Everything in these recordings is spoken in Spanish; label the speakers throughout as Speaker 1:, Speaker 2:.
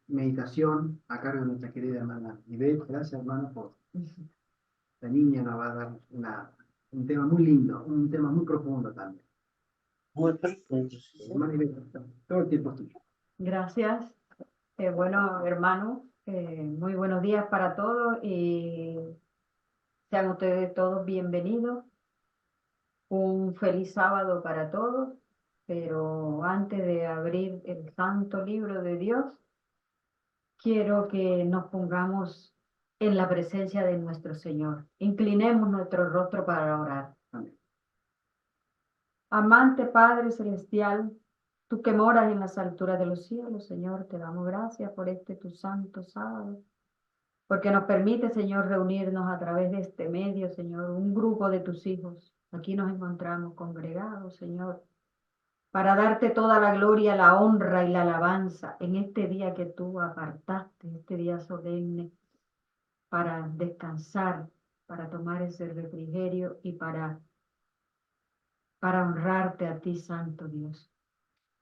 Speaker 1: meditación a cargo de nuestra querida hermana Ivette. Gracias, hermano, por la niña nos va a dar un tema muy lindo, un tema muy profundo también.
Speaker 2: Muy profundo.
Speaker 1: Hermana Ivette, todo el tiempo es tuyo.
Speaker 3: Gracias. Bueno, hermano, muy buenos días para todos y sean ustedes todos bienvenidos. Un feliz sábado para todos, pero antes de abrir el santo libro de Dios, quiero que nos pongamos en la presencia de nuestro Señor. Inclinemos nuestro rostro para orar.
Speaker 1: Amén.
Speaker 3: Amante Padre Celestial, tú que moras en las alturas de los cielos, Señor, te damos gracias por este tu santo sábado, porque nos permite, Señor, reunirnos a través de este medio, Señor, un grupo de tus hijos. Aquí nos encontramos congregados, Señor, para darte toda la gloria, la honra y la alabanza en este día que tú apartaste, este día solemne, para descansar, para tomar ese refrigerio y para honrarte a ti, Santo Dios.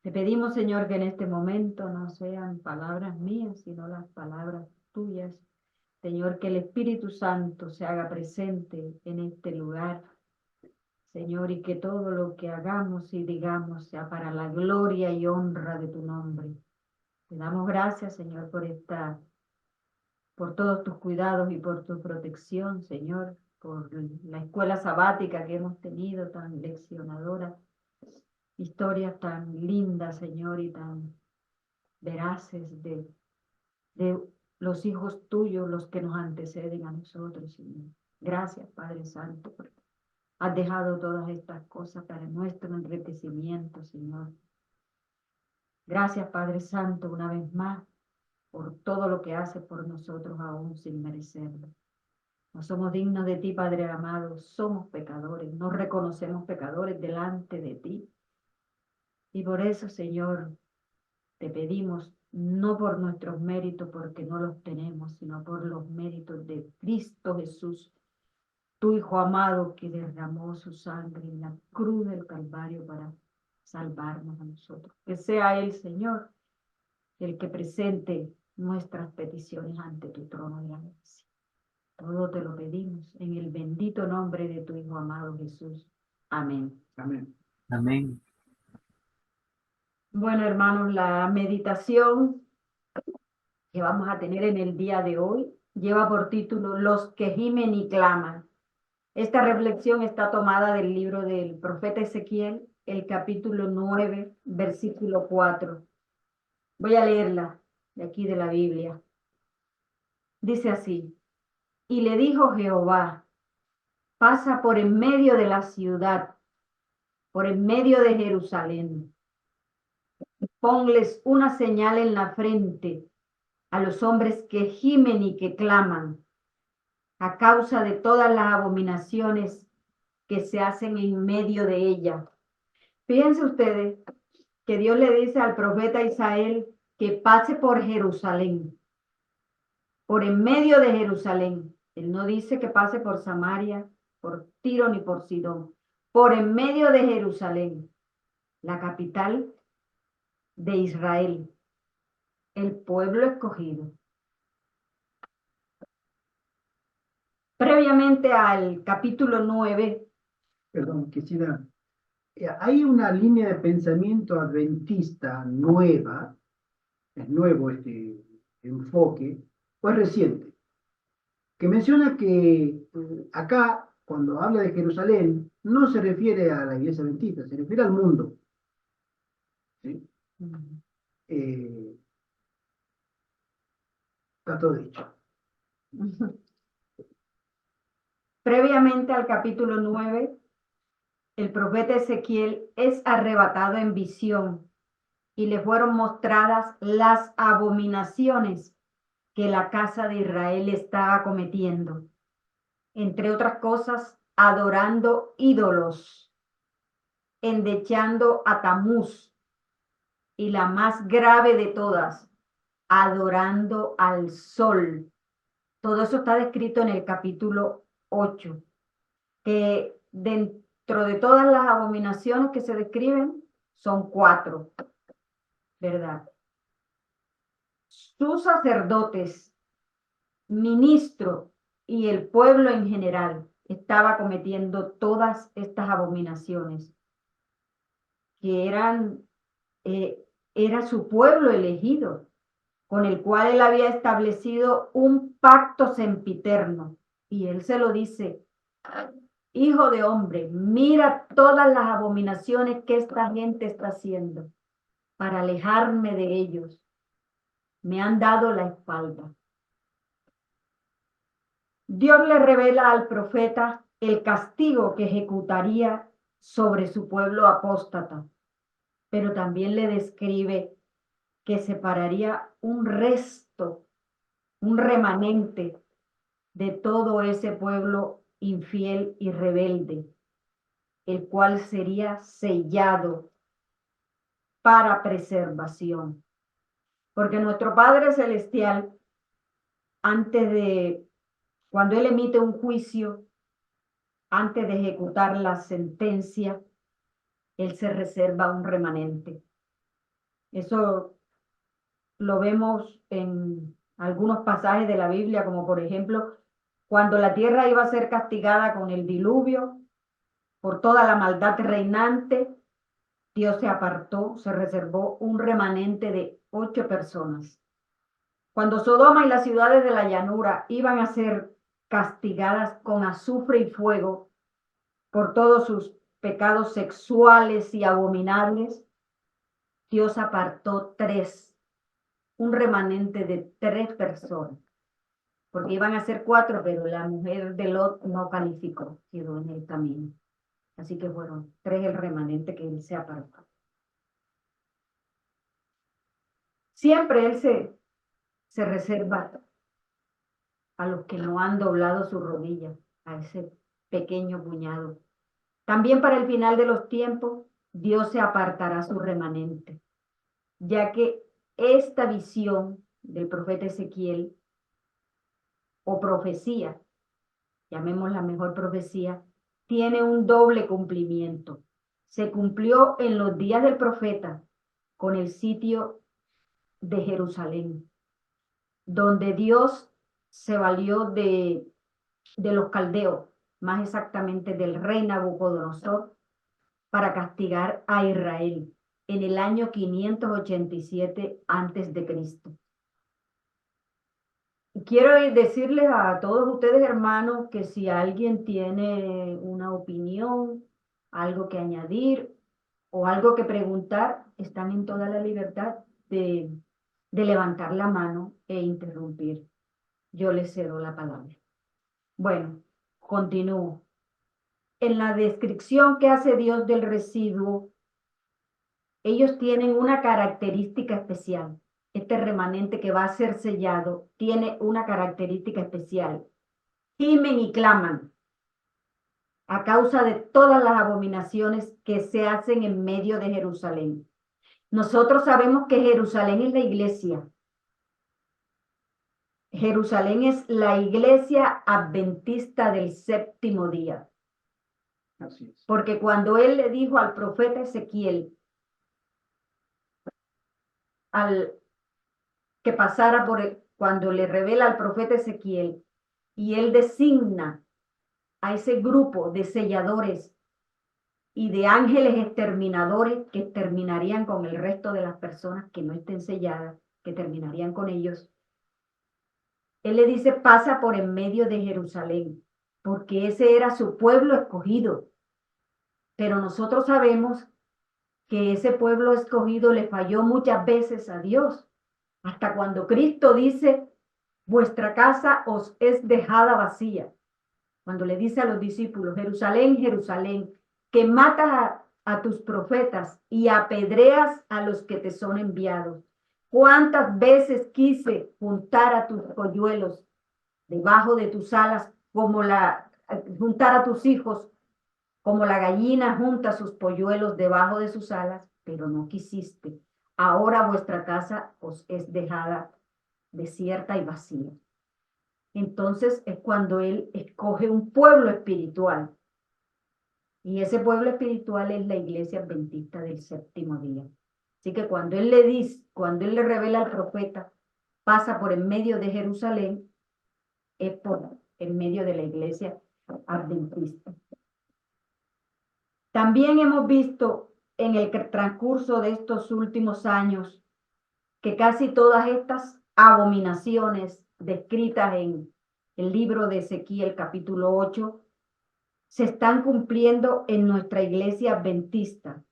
Speaker 3: Te pedimos, Señor, que en este momento no sean palabras mías, sino las palabras tuyas. Señor, que el Espíritu Santo se haga presente en este lugar, Señor, y que todo lo que hagamos y digamos sea para la gloria y honra de tu nombre. Te damos gracias, Señor, por todos tus cuidados y por tu protección, Señor, por la escuela sabática que hemos tenido, tan leccionadora, historias tan lindas, Señor, y tan veraces de los hijos tuyos, los que nos anteceden a nosotros, Señor. Gracias, Padre Santo, porque has dejado todas estas cosas para nuestro enriquecimiento, Señor. Gracias, Padre Santo, una vez más, por todo lo que hace por nosotros aún sin merecerlo. No somos dignos de ti, Padre amado, somos pecadores, nos reconocemos pecadores delante de ti. Y por eso, Señor, te pedimos, no por nuestros méritos, porque no los tenemos, sino por los méritos de Cristo Jesús, tu Hijo amado, que derramó su sangre en la cruz del Calvario para salvarnos a nosotros. Que sea Él, Señor, el que presente nuestras peticiones ante tu trono de la gracia. Todo te lo pedimos en el bendito nombre de tu Hijo amado Jesús. Amén.
Speaker 1: Amén.
Speaker 2: Amén.
Speaker 3: Bueno, hermanos, la meditación que vamos a tener en el día de hoy lleva por título Los que gimen y claman. Esta reflexión está tomada del libro del profeta Ezequiel, el capítulo 9, versículo 4. Voy a leerla de aquí de la Biblia. Dice así: y le dijo Jehová, pasa por en medio de la ciudad, por en medio de Jerusalén. Ponles una señal en la frente a los hombres que gimen y que claman, a causa de todas las abominaciones que se hacen en medio de ella. Fíjense ustedes que Dios le dice al profeta Isaías que pase por Jerusalén, por en medio de Jerusalén. Él no dice que pase por Samaria, por Tiro ni por Sidón, por en medio de Jerusalén, la capital de Israel, el pueblo escogido. Previamente al capítulo 9,
Speaker 1: Perdón, quisiera. Hay una línea de pensamiento adventista nueva, es nuevo este enfoque, pues reciente, que menciona que acá, cuando habla de Jerusalén, no se refiere a la iglesia adventista, se refiere al mundo. ¿Sí? Eh, Está todo dicho.
Speaker 3: previamente al capítulo 9, el profeta Ezequiel es arrebatado en visión y le fueron mostradas las abominaciones que la casa de Israel estaba cometiendo. Entre otras cosas, adorando ídolos, endechando a Tamuz, y la más grave de todas, adorando al sol. Todo eso está descrito en el capítulo 8, que dentro de todas las abominaciones que se describen, son 4, ¿verdad? sus sacerdotes, ministros y el pueblo en general estaba cometiendo todas estas abominaciones, que era su pueblo elegido, con el cual él había establecido un pacto sempiterno. Y él se lo dice: hijo de hombre, mira todas las abominaciones que esta gente está haciendo para alejarme de ellos. Me han dado la espalda. Dios le revela al profeta el castigo que ejecutaría sobre su pueblo apóstata, pero también le describe que separaría un resto, un remanente de todo ese pueblo infiel y rebelde, el cual sería sellado para preservación. Porque nuestro Padre Celestial, cuando Él emite un juicio, antes de ejecutar la sentencia, Él se reserva un remanente. Eso lo vemos en algunos pasajes de la Biblia, como por ejemplo, cuando la tierra iba a ser castigada con el diluvio por toda la maldad reinante, Dios se apartó, se reservó un remanente de 8 personas. Cuando Sodoma y las ciudades de la llanura iban a ser castigadas con azufre y fuego por todos sus pecados sexuales y abominables, Dios apartó 3, un remanente de 3 personas, porque iban a ser 4, pero la mujer de Lot no calificó, quedó en el camino. Así que fueron 3 el remanente que él se apartó. Siempre él se reserva a los que no han doblado su rodilla, a ese pequeño puñado. También para el final de los tiempos, Dios se apartará su remanente, ya que esta visión del profeta Ezequiel, o profecía, llamémosla mejor profecía, tiene un doble cumplimiento. Se cumplió en los días del profeta con el sitio de Jerusalén, donde Dios se valió de los caldeos, más exactamente del rey Nabucodonosor, para castigar a Israel en el año 587 antes de Cristo. Quiero decirles a todos ustedes, hermanos, que si alguien tiene una opinión, algo que añadir o algo que preguntar, están en toda la libertad de levantar la mano e interrumpir. Yo les cedo la palabra. Bueno, continúo. En la descripción que hace Dios del residuo, ellos tienen una característica especial. Este remanente que va a ser sellado tiene una característica especial. Gimen y claman a causa de todas las abominaciones que se hacen en medio de Jerusalén. Nosotros sabemos que Jerusalén es la iglesia. Jerusalén es la iglesia adventista del séptimo día.
Speaker 1: Así es.
Speaker 3: Porque cuando él le dijo al profeta Ezequiel, que pasara cuando le revela al profeta Ezequiel, y él designa a ese grupo de selladores y de ángeles exterminadores que terminarían con el resto de las personas que no estén selladas, que terminarían con ellos. Él le dice: pasa por en medio de Jerusalén, porque ese era su pueblo escogido. Pero nosotros sabemos que ese pueblo escogido le falló muchas veces a Dios, hasta cuando Cristo dice: vuestra casa os es dejada vacía. Cuando le dice a los discípulos: Jerusalén, Jerusalén, que matas a tus profetas y apedreas a los que te son enviados. ¿Cuántas veces quise juntar a tus polluelos debajo de tus alas, juntar a tus hijos como la gallina junta sus polluelos debajo de sus alas, pero no quisiste? Ahora vuestra casa os es dejada desierta y vacía. Entonces es cuando él escoge un pueblo espiritual. Y ese pueblo espiritual es la iglesia adventista del séptimo día. Así que cuando él le revela al profeta pasa por en medio de Jerusalén, es por en medio de la iglesia adventista. También hemos visto en el transcurso de estos últimos años que casi todas estas abominaciones descritas en el libro de Ezequiel capítulo 8 se están cumpliendo en nuestra iglesia adventista.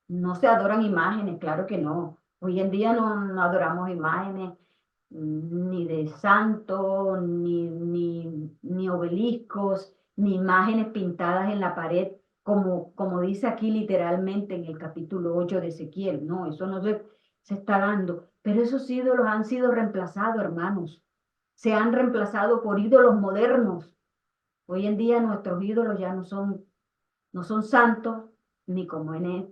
Speaker 3: No se adoran imágenes, claro que no. Hoy en día no adoramos imágenes ni de santos, ni obeliscos, ni imágenes pintadas en la pared, como dice aquí literalmente en el capítulo 8 de Ezequiel. No, eso no se está dando. Pero esos ídolos han sido reemplazados, hermanos. Se han reemplazado por ídolos modernos. Hoy en día nuestros ídolos ya no son santos, ni como en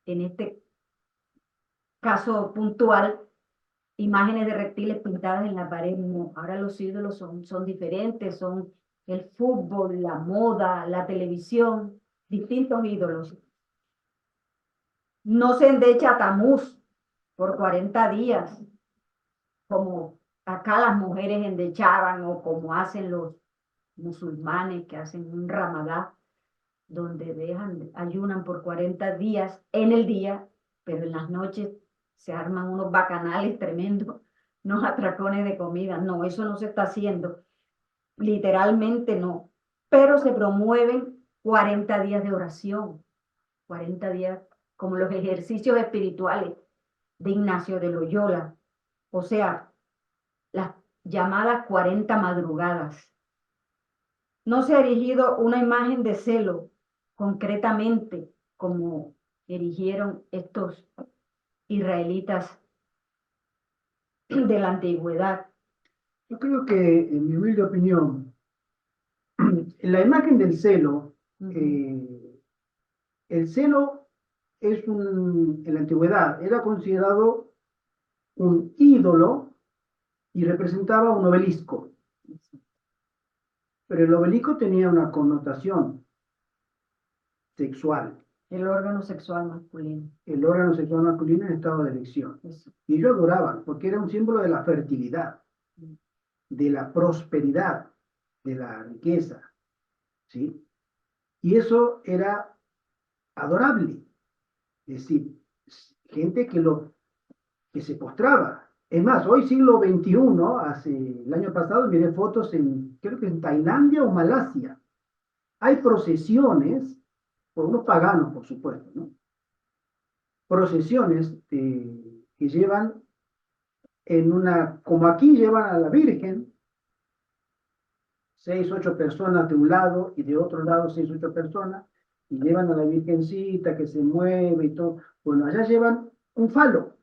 Speaker 3: este caso puntual, imágenes de reptiles pintadas en la pared. No, ahora los ídolos son diferentes, son el fútbol, la moda, la televisión, distintos ídolos. No se endecha Tamuz por 40 días, como acá las mujeres endechaban o como hacen los musulmanes que hacen un ramadán, donde ayunan por 40 días en el día, pero en las noches se arman unos bacanales tremendos, unos atracones de comida. No, eso no se está haciendo, literalmente no, pero se promueven 40 días de oración, 40 días como los ejercicios espirituales de Ignacio de Loyola, o sea, las llamadas 40 madrugadas. No se ha erigido una imagen de celo concretamente como erigieron estos israelitas de la antigüedad.
Speaker 1: Yo creo que, en mi humilde opinión, la imagen del celo, el celo en la antigüedad era considerado un ídolo y representaba un obelisco. Pero el obelisco tenía una connotación sexual.
Speaker 3: El órgano sexual masculino.
Speaker 1: El órgano sexual masculino en estado de erección.
Speaker 3: Eso.
Speaker 1: Y ellos adoraban, porque era un símbolo de la fertilidad, de la prosperidad, de la riqueza. ¿Sí? Y eso era adorable. Es decir, gente que se postraba. Es más, hoy siglo XXI, el año pasado miré fotos creo que en Tailandia o Malasia. Hay procesiones, por unos paganos, por supuesto, ¿no? Procesiones que llevan como aquí llevan a la Virgen, 6, 8 personas de un lado y de otro lado 6, 8 personas, y llevan a la Virgencita que se mueve y todo. Bueno, allá llevan un falo,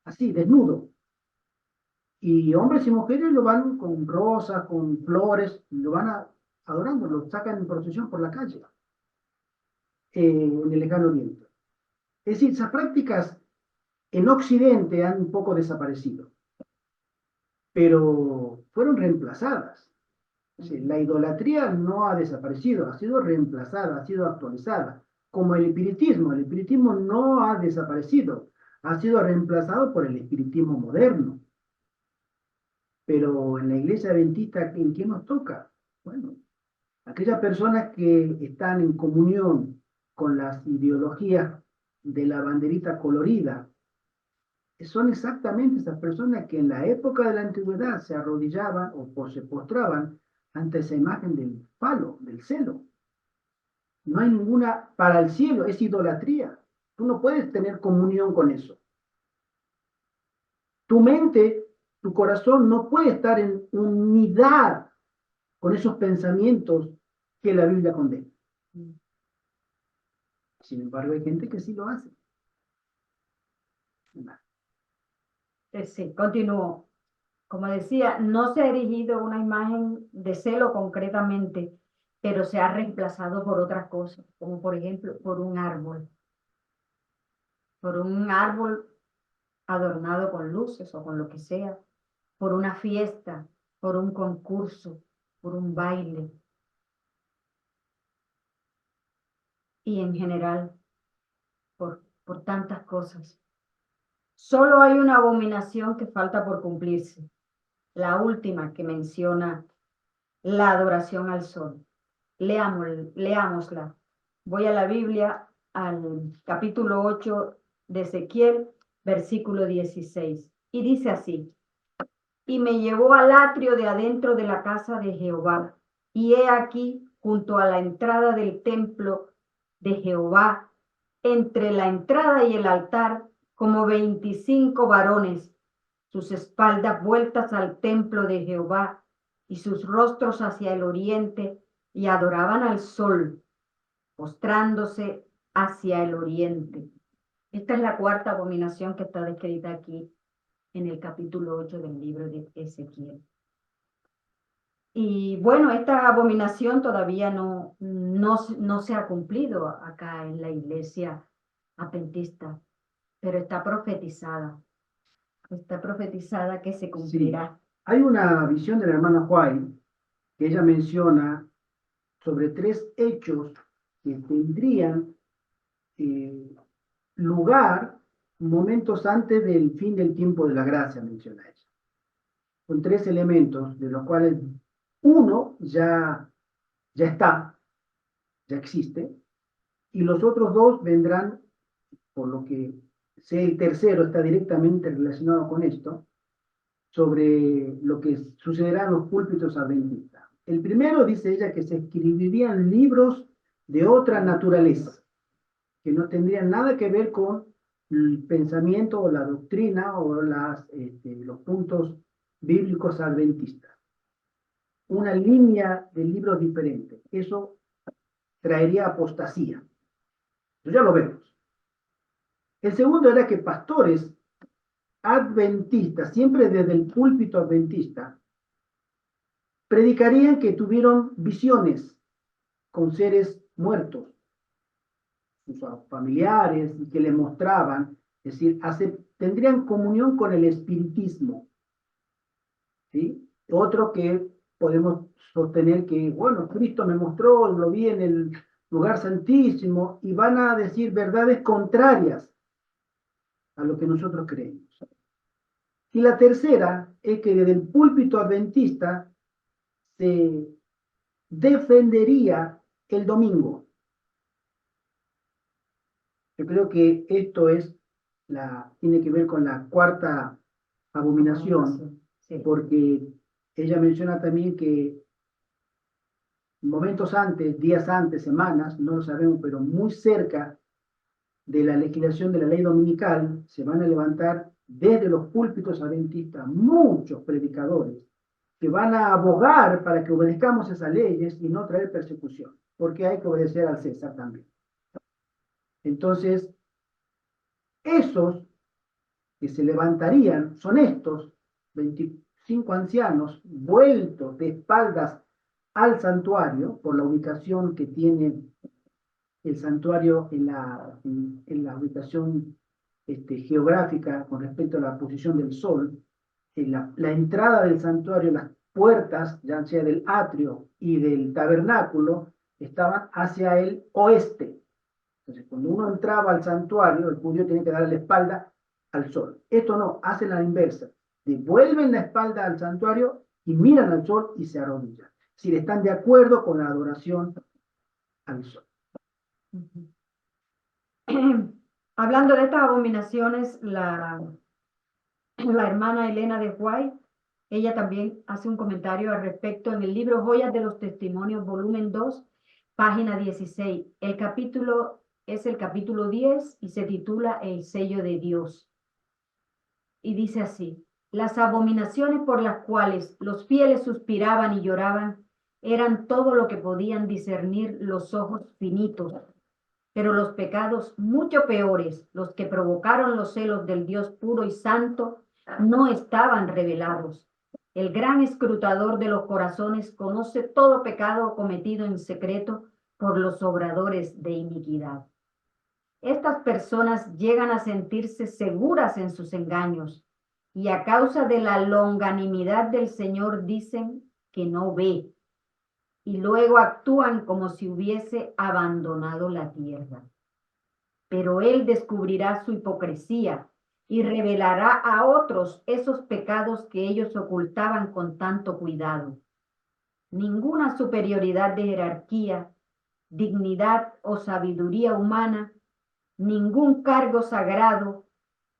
Speaker 1: así, desnudo. Y hombres y mujeres lo van con rosas, con flores, lo van adorando, lo sacan en procesión por la calle, en el lejano oriente. Es decir, esas prácticas en Occidente han un poco desaparecido, pero fueron reemplazadas. La idolatría no ha desaparecido, ha sido reemplazada, ha sido actualizada, como el espiritismo. El espiritismo no ha desaparecido, ha sido reemplazado por el espiritismo moderno. Pero en la iglesia adventista, ¿en qué nos toca? Bueno, aquellas personas que están en comunión con las ideologías de la banderita colorida, son exactamente esas personas que en la época de la antigüedad se arrodillaban o se postraban ante esa imagen del palo, del celo. No hay ninguna, para el cielo es idolatría. Tú no puedes tener comunión con eso. Tu mente, tu corazón no puede estar en unidad con esos pensamientos que la Biblia condena. Sin embargo, hay gente que sí lo hace.
Speaker 3: Sí, continúo. Como decía, no se ha erigido una imagen de celo concretamente, pero se ha reemplazado por otras cosas, como por ejemplo por un árbol adornado con luces o con lo que sea, por una fiesta, por un concurso, por un baile. Y en general, por tantas cosas. Solo hay una abominación que falta por cumplirse, la última que menciona la adoración al sol. Leámosla. Voy a la Biblia, al capítulo 8 de Ezequiel, versículo 16. Y dice así: y me llevó al atrio de adentro de la casa de Jehová, y he aquí, junto a la entrada del templo de Jehová, entre la entrada y el altar, como 25 varones, sus espaldas vueltas al templo de Jehová, y sus rostros hacia el oriente, y adoraban al sol, postrándose hacia el oriente. Esta es la cuarta abominación que está descrita aquí en el capítulo 8 del libro de Ezequiel. Y bueno, esta abominación todavía no se ha cumplido acá en la iglesia adventista, pero está profetizada que se
Speaker 1: Sí,
Speaker 3: cumplirá.
Speaker 1: hay una visión de la hermana White que ella menciona sobre 3 hechos que tendrían lugar momentos antes del fin del tiempo de la gracia, menciona ella. Son 3 elementos, de los cuales uno ya está, ya existe, y los otros 2 vendrán, por lo que sé, el tercero está directamente relacionado con esto, sobre lo que sucederá en los púlpitos adventistas. El primero, dice ella, que se escribirían libros de otra naturaleza, que no tendrían nada que ver con el pensamiento o la doctrina o los puntos bíblicos adventistas. Una línea de libros diferente. Eso traería apostasía. Eso ya lo vemos. El segundo era que pastores adventistas, siempre desde el púlpito adventista, predicarían que tuvieron visiones con seres muertos, sus familiares, y que les mostraban, es decir, tendrían comunión con el espiritismo. ¿Sí? Otro que podemos sostener que, bueno, Cristo me mostró, lo vi en el lugar santísimo, y van a decir verdades contrarias a lo que nosotros creemos. Y la tercera es que desde el púlpito adventista se defendería el domingo. Yo creo que esto tiene que ver con la cuarta abominación,
Speaker 3: Sí.
Speaker 1: porque ella menciona también que momentos antes, días antes, semanas, no lo sabemos, pero muy cerca de la legislación de la ley dominical, se van a levantar desde los púlpitos adventistas muchos predicadores que van a abogar para que obedezcamos esas leyes y no traer persecución, porque hay que obedecer al César también. Entonces, esos que se levantarían son estos 25 ancianos vueltos de espaldas al santuario por la ubicación que tiene el santuario en la ubicación geográfica con respecto a la posición del sol. La entrada del santuario, las puertas, ya sea del atrio y del tabernáculo, estaban hacia el oeste. Entonces, cuando uno entraba al santuario, el judío tiene que darle la espalda al sol. Esto no, hacen la inversa. Devuelven la espalda al santuario y miran al sol y se arrodillan. Si están de acuerdo con la adoración al sol.
Speaker 3: Hablando de estas abominaciones, la hermana Elena de White, ella también hace un comentario al respecto en el libro Joyas de los Testimonios, volumen 2, página 16. El capítulo es el capítulo 10 y se titula El sello de Dios. Y dice así: las abominaciones por las cuales los fieles suspiraban y lloraban eran todo lo que podían discernir los ojos finitos. Pero los pecados mucho peores, los que provocaron los celos del Dios puro y santo, no estaban revelados. El gran escrutador de los corazones conoce todo pecado cometido en secreto por los obradores de iniquidad. Estas personas llegan a sentirse seguras en sus engaños y a causa de la longanimidad del Señor dicen que no ve, y luego actúan como si hubiese abandonado la tierra. Pero Él descubrirá su hipocresía y revelará a otros esos pecados que ellos ocultaban con tanto cuidado. Ninguna superioridad de jerarquía, dignidad o sabiduría humana, ningún cargo sagrado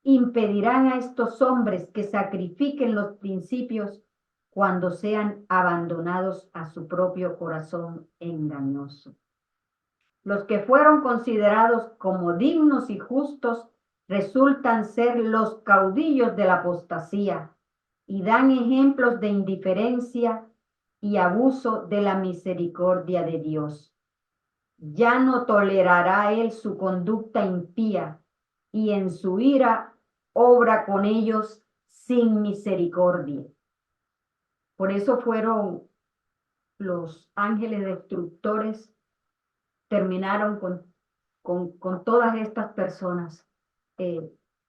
Speaker 3: impedirán a estos hombres que sacrifiquen los principios cuando sean abandonados a su propio corazón engañoso. Los que fueron considerados como dignos y justos resultan ser los caudillos de la apostasía y dan ejemplos de indiferencia y abuso de la misericordia de Dios. Ya no tolerará él su conducta impía y en su ira obra con ellos sin misericordia. Por eso fueron los ángeles destructores, terminaron con todas estas personas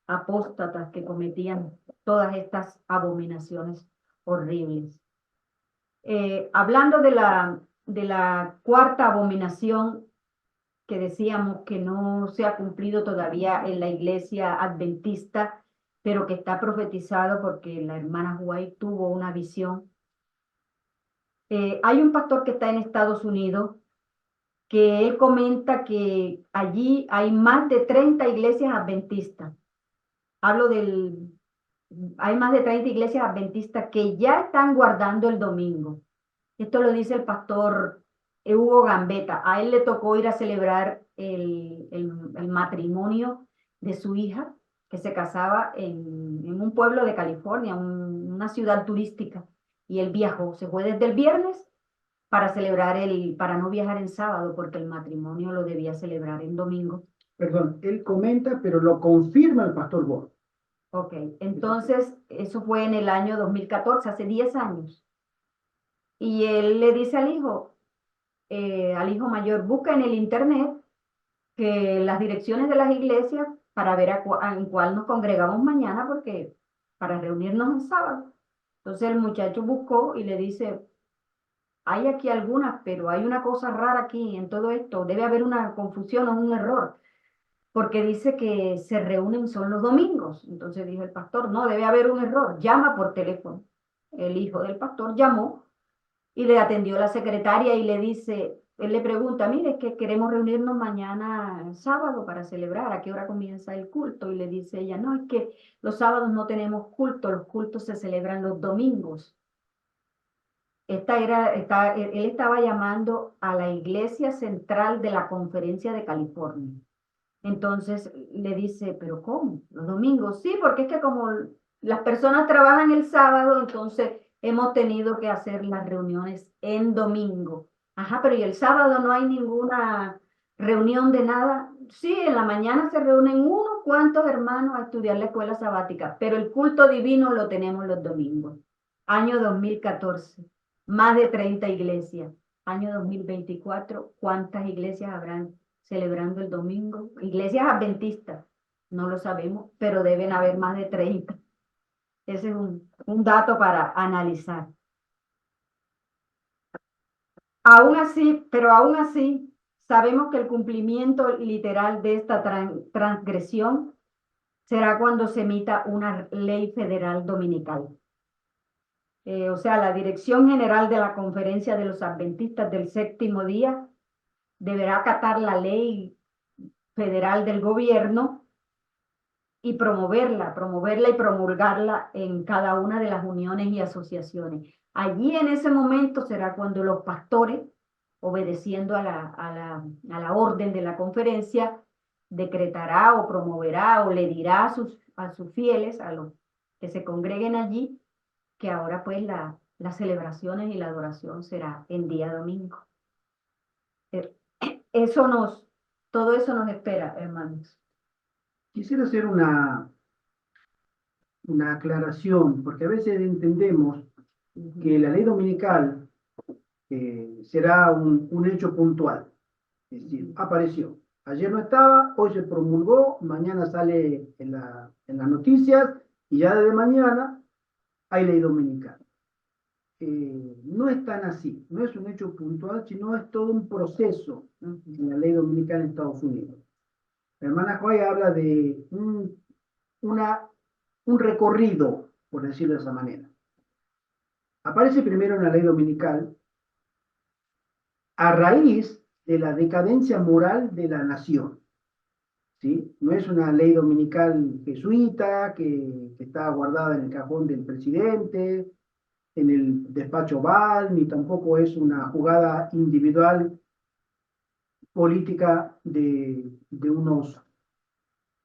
Speaker 3: apóstatas que cometían todas estas abominaciones horribles. Hablando de la cuarta abominación que decíamos que no se ha cumplido todavía en la iglesia adventista, pero que está profetizado porque la hermana White tuvo una visión. Hay un pastor que está en Estados Unidos que él comenta que allí hay más de 30 iglesias adventistas. Hay más de 30 iglesias adventistas que ya están guardando el domingo. Esto lo dice el pastor Hugo Gambetta. A él le tocó ir a celebrar el matrimonio de su hija, que se casaba en un pueblo de California, una ciudad turística. Y él viajó, se fue desde el viernes para para no viajar en sábado, porque el matrimonio lo debía celebrar en domingo.
Speaker 1: Perdón, él comenta, pero lo confirma el pastor Borg.
Speaker 3: Ok, entonces eso fue en el año 2014, hace 10 años. Y él le dice al hijo mayor, busca en el internet que las direcciones de las iglesias para ver en cuál nos congregamos mañana, porque para reunirnos el sábado. Entonces el muchacho buscó y le dice, hay aquí algunas, pero hay una cosa rara aquí en todo esto, debe haber una confusión o un error, porque dice que se reúnen son los domingos. Entonces dijo el pastor, no, debe haber un error, llama por teléfono. El hijo del pastor llamó y le atendió la secretaria y le dice, él le pregunta, mire, es que queremos reunirnos mañana sábado para celebrar, ¿a qué hora comienza el culto? Y le dice ella, no, es que los sábados no tenemos culto, los cultos se celebran los domingos. Él estaba llamando a la iglesia central de la Conferencia de California. Entonces le dice, ¿pero cómo? ¿Los domingos? Sí, porque es que como las personas trabajan el sábado, entonces hemos tenido que hacer las reuniones en domingo. Ajá, pero ¿y el sábado no hay ninguna reunión de nada? Sí, en la mañana se reúnen unos cuantos hermanos a estudiar la escuela sabática, pero el culto divino lo tenemos los domingos. Año 2014, más de 30 iglesias. Año 2024, ¿cuántas iglesias habrán celebrando el domingo? Iglesias adventistas, no lo sabemos, pero deben haber más de 30. Ese es un dato para analizar. Aún así, sabemos que el cumplimiento literal de esta transgresión será cuando se emita una ley federal dominical. O sea, la Dirección General de la Conferencia de los Adventistas del Séptimo Día deberá acatar la ley federal del gobierno y promoverla y promulgarla en cada una de las uniones y asociaciones. Allí en ese momento será cuando los pastores, obedeciendo a la orden de la conferencia, decretará o promoverá o le dirá a sus fieles, a los que se congreguen allí, que ahora pues las celebraciones y la adoración será en día domingo. Todo eso nos espera, hermanos.
Speaker 1: Quisiera hacer una aclaración, porque a veces entendemos que la ley dominical será un hecho puntual. Es decir, apareció. Ayer no estaba, hoy se promulgó, mañana sale en las noticias y ya desde mañana hay ley dominical. No es tan así, no es un hecho puntual, sino es todo un proceso en la ley dominical en Estados Unidos. La hermana Joy habla de una un recorrido, por decirlo de esa manera. Aparece primero en la ley dominical a raíz de la decadencia moral de la nación. ¿Sí? No es una ley dominical jesuita que está guardada en el cajón del presidente, en el despacho Oval, ni tampoco es una jugada individual política de unos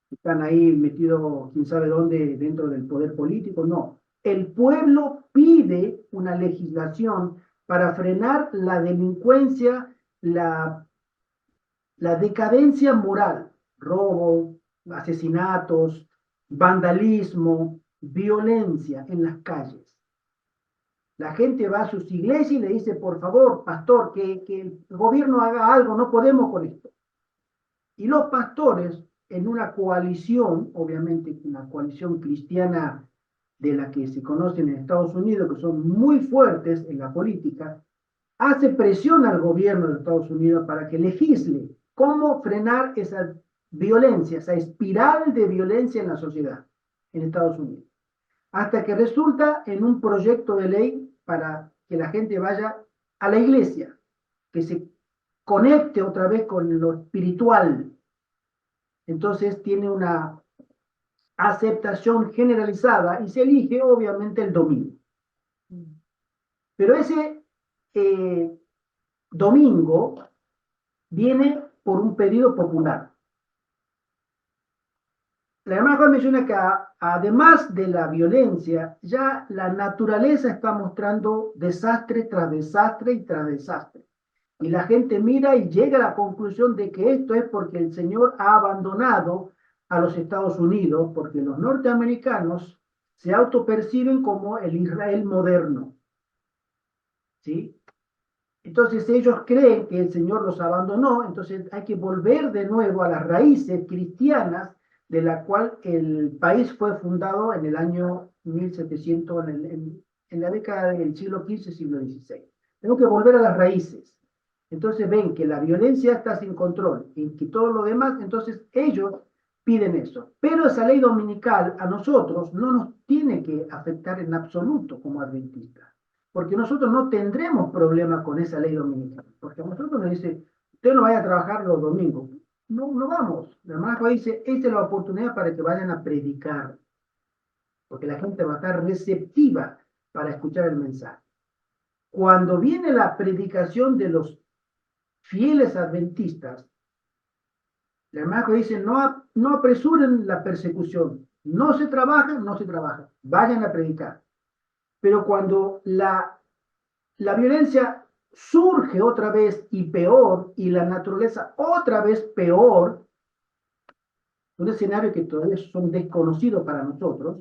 Speaker 1: que están ahí metidos, quién sabe dónde, dentro del poder político. No. El pueblo pide una legislación para frenar la delincuencia, la decadencia moral, robo, asesinatos, vandalismo, violencia en las calles. La gente va a sus iglesias y le dice, por favor, pastor, que el gobierno haga algo, no podemos con esto. Y los pastores, en una coalición, obviamente una coalición cristiana de la que se conoce en Estados Unidos, que son muy fuertes en la política, hace presión al gobierno de Estados Unidos para que legisle cómo frenar esa violencia, esa espiral de violencia en la sociedad en Estados Unidos. Hasta que resulta en un proyecto de ley para que la gente vaya a la iglesia, que se conecte otra vez con lo espiritual. Entonces tiene una aceptación generalizada y se elige obviamente el domingo. Pero ese domingo viene por un pedido popular. La hermana Juan menciona que además de la violencia, ya la naturaleza está mostrando desastre tras desastre y tras desastre. Y la gente mira y llega a la conclusión de que esto es porque el Señor ha abandonado a los Estados Unidos, porque los norteamericanos se autoperciben como el Israel moderno. ¿Sí? Entonces ellos creen que el Señor los abandonó, entonces hay que volver de nuevo a las raíces cristianas de la cual el país fue fundado en el año 1700, en la década del siglo XV, siglo XVI. Tengo que volver a las raíces. Entonces ven que la violencia está sin control y que todo lo demás, entonces ellos piden eso. Pero esa ley dominical a nosotros no nos tiene que afectar en absoluto como adventistas, porque nosotros no tendremos problema con esa ley dominical, porque a nosotros nos dice, usted no vaya a trabajar los domingos. No, no vamos. La hermana Juan dice, esta es la oportunidad para que vayan a predicar, porque la gente va a estar receptiva para escuchar el mensaje. Cuando viene la predicación de los fieles adventistas, la hermana dice, no apresuren la persecución, no se trabaja, no se trabaja, vayan a predicar. Pero cuando la violencia surge otra vez y peor, y la naturaleza otra vez peor, un escenario que todavía son desconocidos para nosotros,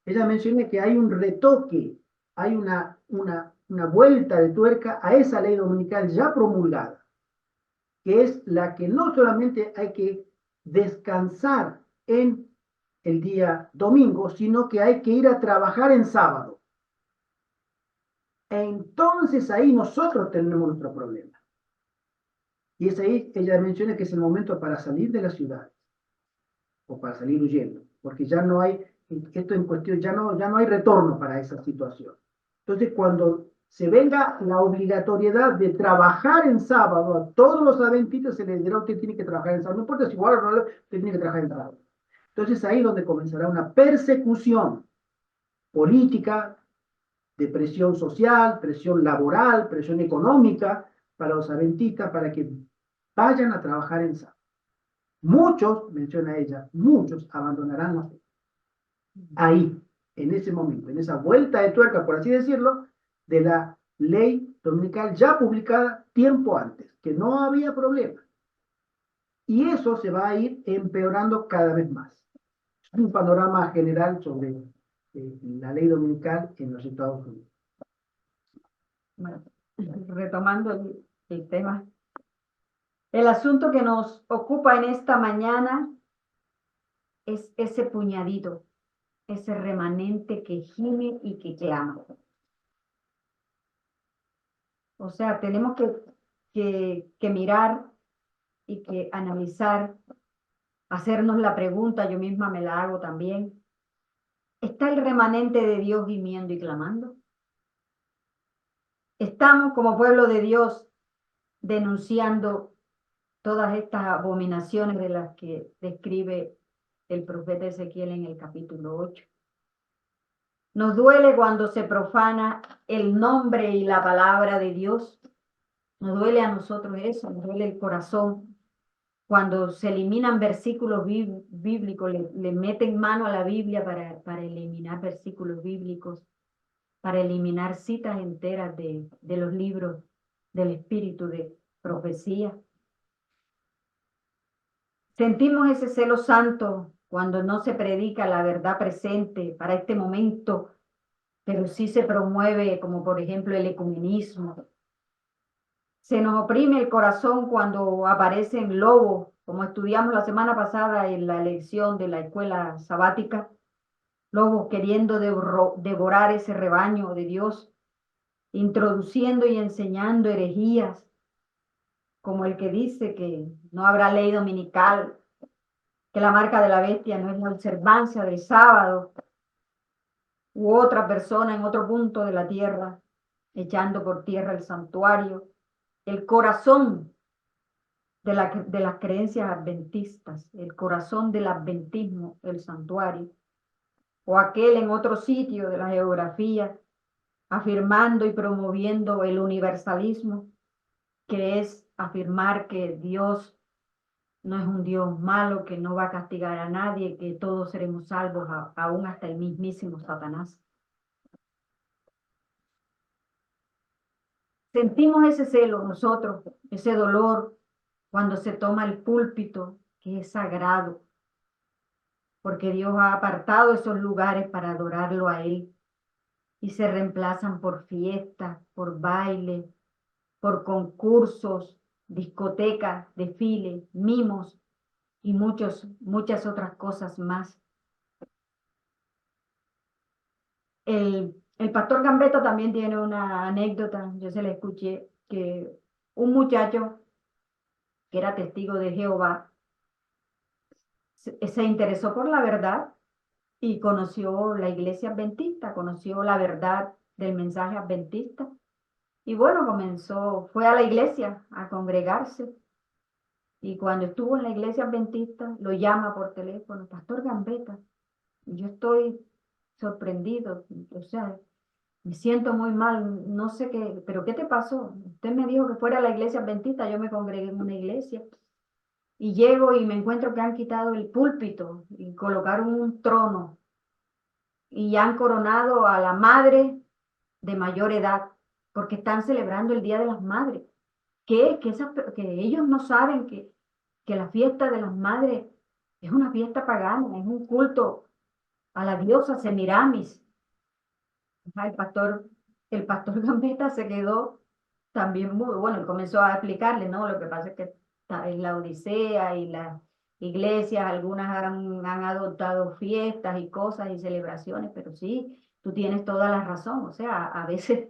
Speaker 1: ella menciona que hay un retoque, hay una vuelta de tuerca a esa ley dominical ya promulgada, que es la que no solamente hay que descansar en el día domingo, sino que hay que ir a trabajar en sábado. Entonces ahí nosotros tenemos nuestro problema. Y es ahí, ella menciona que es el momento para salir de la ciudad o para salir huyendo, porque ya no hay, esto en cuestión, ya no hay retorno para esa situación. Entonces cuando se venga la obligatoriedad de trabajar en sábado, a todos los adventistas se les dirá, usted tiene que trabajar en sábado, no importa si igual o no, usted tiene que trabajar en sábado. Entonces ahí es donde comenzará una persecución política, de presión social, presión laboral, presión económica para los adventistas, para que vayan a trabajar en sábado. Muchos, menciona ella, muchos abandonarán la fe. Ahí, en ese momento, en esa vuelta de tuerca, por así decirlo, de la ley dominical ya publicada tiempo antes, que no había problema. Y eso se va a ir empeorando cada vez más. Es un panorama general sobre la ley dominical en los Estados Unidos.
Speaker 3: Bueno, retomando el tema, el asunto que nos ocupa en esta mañana es ese puñadito, ese remanente que gime y que clama. O sea, tenemos que mirar y que analizar, hacernos la pregunta, yo misma me la hago también. ¿Está el remanente de Dios gimiendo y clamando? ¿Estamos como pueblo de Dios denunciando todas estas abominaciones de las que describe el profeta Ezequiel en el capítulo 8? Nos duele cuando se profana el nombre y la palabra de Dios. Nos duele a nosotros eso, nos duele el corazón. Cuando se eliminan versículos bíblicos, le meten mano a la Biblia para eliminar versículos bíblicos, para eliminar citas enteras de los libros del Espíritu de profecía. Sentimos ese celo santo cuando no se predica la verdad presente para este momento, pero sí se promueve, como por ejemplo el ecumenismo. Se nos oprime el corazón cuando aparecen lobos, como estudiamos la semana pasada en la lección de la escuela sabática, lobos queriendo devorar ese rebaño de Dios, introduciendo y enseñando herejías, como el que dice que no habrá ley dominical, que la marca de la bestia no es la observancia del sábado, u otra persona en otro punto de la tierra, echando por tierra el santuario, el corazón de las creencias adventistas, el corazón del adventismo, el santuario, o aquel en otro sitio de la geografía, afirmando y promoviendo el universalismo, que es afirmar que Dios no es un Dios malo, que no va a castigar a nadie, que todos seremos salvos, aún hasta el mismísimo Satanás. Sentimos ese celo nosotros, ese dolor, cuando se toma el púlpito, que es sagrado, porque Dios ha apartado esos lugares para adorarlo a Él y se reemplazan por fiestas, por bailes, por concursos, discotecas, desfiles, mimos y muchas otras cosas más. El pastor Gambetta también tiene una anécdota, yo se la escuché, que un muchacho que era testigo de Jehová se interesó por la verdad y conoció la iglesia adventista, conoció la verdad del mensaje adventista. Y bueno, fue a la iglesia a congregarse. Y cuando estuvo en la iglesia adventista, lo llama por teléfono, Pastor Gambetta, yo estoy sorprendido, o sea, me siento muy mal, no sé qué, pero ¿qué te pasó? Usted me dijo que fuera a la iglesia adventista, yo me congregué en una iglesia. Y llego y me encuentro que han quitado el púlpito y colocaron un trono y han coronado a la madre de mayor edad, porque están celebrando el Día de las Madres. ¿Qué? Que ellos no saben que la fiesta de las madres es una fiesta pagana, es un culto a la diosa Semiramis. El pastor Gambetta se quedó también muy, bueno, comenzó a explicarle, ¿no? Lo que pasa es que en la Odisea y las iglesias, algunas han adoptado fiestas y cosas y celebraciones, pero sí, tú tienes toda la razón, o sea, a veces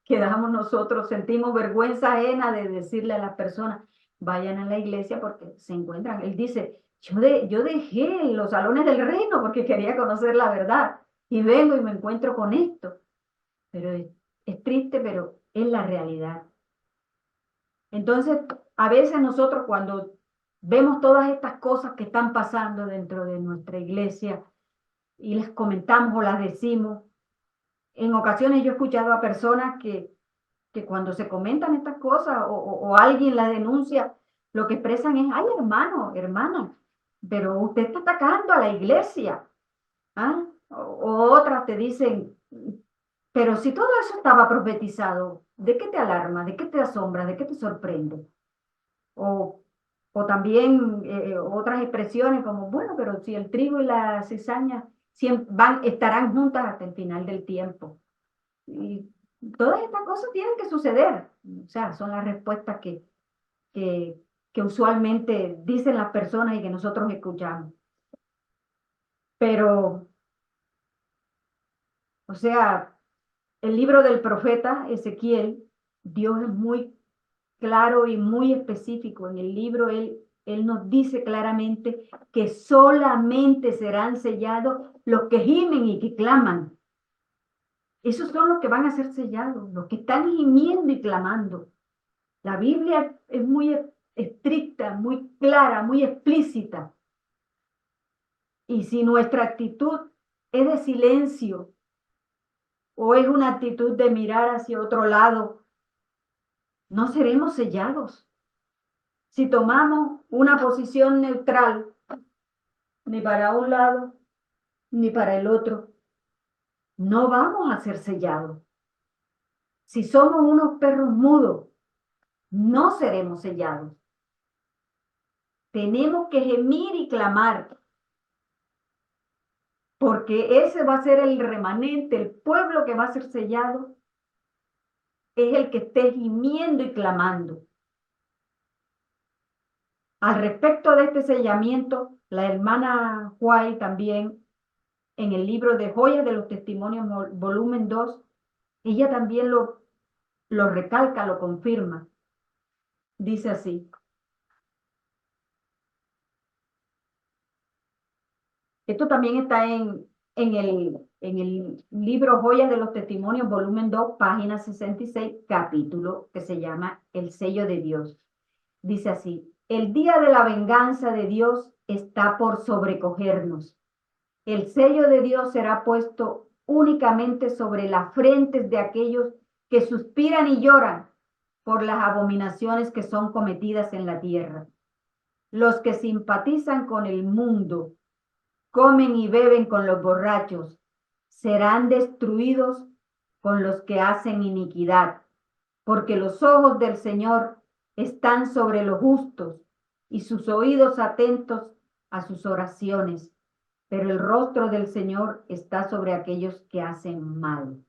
Speaker 3: quedamos nosotros, sentimos vergüenza ajena de decirle a las personas, vayan a la iglesia porque se encuentran. Él dice, yo dejé los salones del reino porque quería conocer la verdad y vengo y me encuentro con esto. Pero es triste, pero es la realidad. Entonces, a veces nosotros cuando vemos todas estas cosas que están pasando dentro de nuestra iglesia y les comentamos o las decimos, en ocasiones yo he escuchado a personas que cuando se comentan estas cosas o alguien las denuncia, lo que expresan es, ay hermano, hermana, pero usted está atacando a la iglesia. ¿Ah? O otras te dicen, pero si todo eso estaba profetizado, ¿de qué te alarma? ¿De qué te asombra? ¿De qué te sorprende? O, o también otras expresiones como, bueno, pero si el trigo y la cizaña estarán juntas hasta el final del tiempo. Y todas estas cosas tienen que suceder. O sea, son las respuestas que, que usualmente dicen las personas y que nosotros escuchamos. Pero, o sea, el libro del profeta Ezequiel, Dios es muy claro y muy específico. En el libro él Él nos dice claramente que solamente serán sellados los que gimen y que claman. Esos son los que van a ser sellados, los que están gimiendo y clamando. La Biblia es muy estricta, muy clara, muy explícita. Y si nuestra actitud es de silencio o es una actitud de mirar hacia otro lado, no seremos sellados. Si tomamos una posición neutral, ni para un lado ni para el otro, no vamos a ser sellados. Si somos unos perros mudos, no seremos sellados. Tenemos que gemir y clamar, porque ese va a ser el remanente, el pueblo que va a ser sellado, es el que esté gimiendo y clamando. Al respecto de este sellamiento, la hermana White también, en el libro de Joyas de los Testimonios, volumen 2, ella también lo recalca, lo confirma. Dice así: esto también está en el libro Joyas de los Testimonios, volumen 2, página 66, capítulo que se llama El sello de Dios. Dice así: el día de la venganza de Dios está por sobrecogernos. El sello de Dios será puesto únicamente sobre las frentes de aquellos que suspiran y lloran por las abominaciones que son cometidas en la tierra. Los que simpatizan con el mundo, comen y beben con los borrachos, serán destruidos con los que hacen iniquidad, porque los ojos del Señor están sobre los justos y sus oídos atentos a sus oraciones, pero el rostro del Señor está sobre aquellos que hacen mal.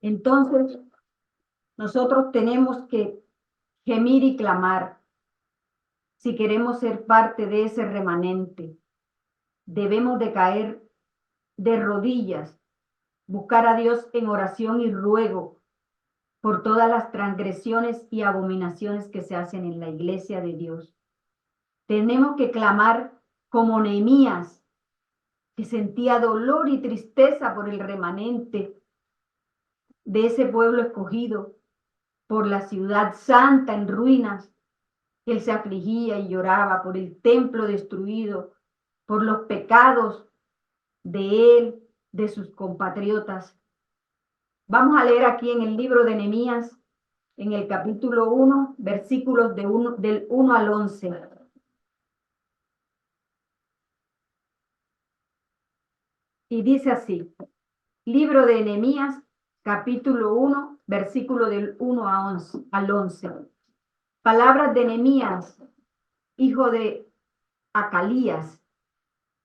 Speaker 3: Entonces, nosotros tenemos que gemir y clamar si queremos ser parte de ese remanente. Debemos de caer de rodillas, buscar a Dios en oración y ruego por todas las transgresiones y abominaciones que se hacen en la iglesia de Dios. Tenemos que clamar como Nehemías, que sentía dolor y tristeza por el remanente de ese pueblo escogido, por la ciudad santa en ruinas. Él se afligía y lloraba por el templo destruido, por los pecados de él, de sus compatriotas. Vamos a leer aquí en el libro de Nehemías, en el capítulo 1, versículos del 1 al 11. Y dice así: libro de Nehemías, capítulo 1, versículo del 1 al 11. Palabras de Nehemías, hijo de Acalías.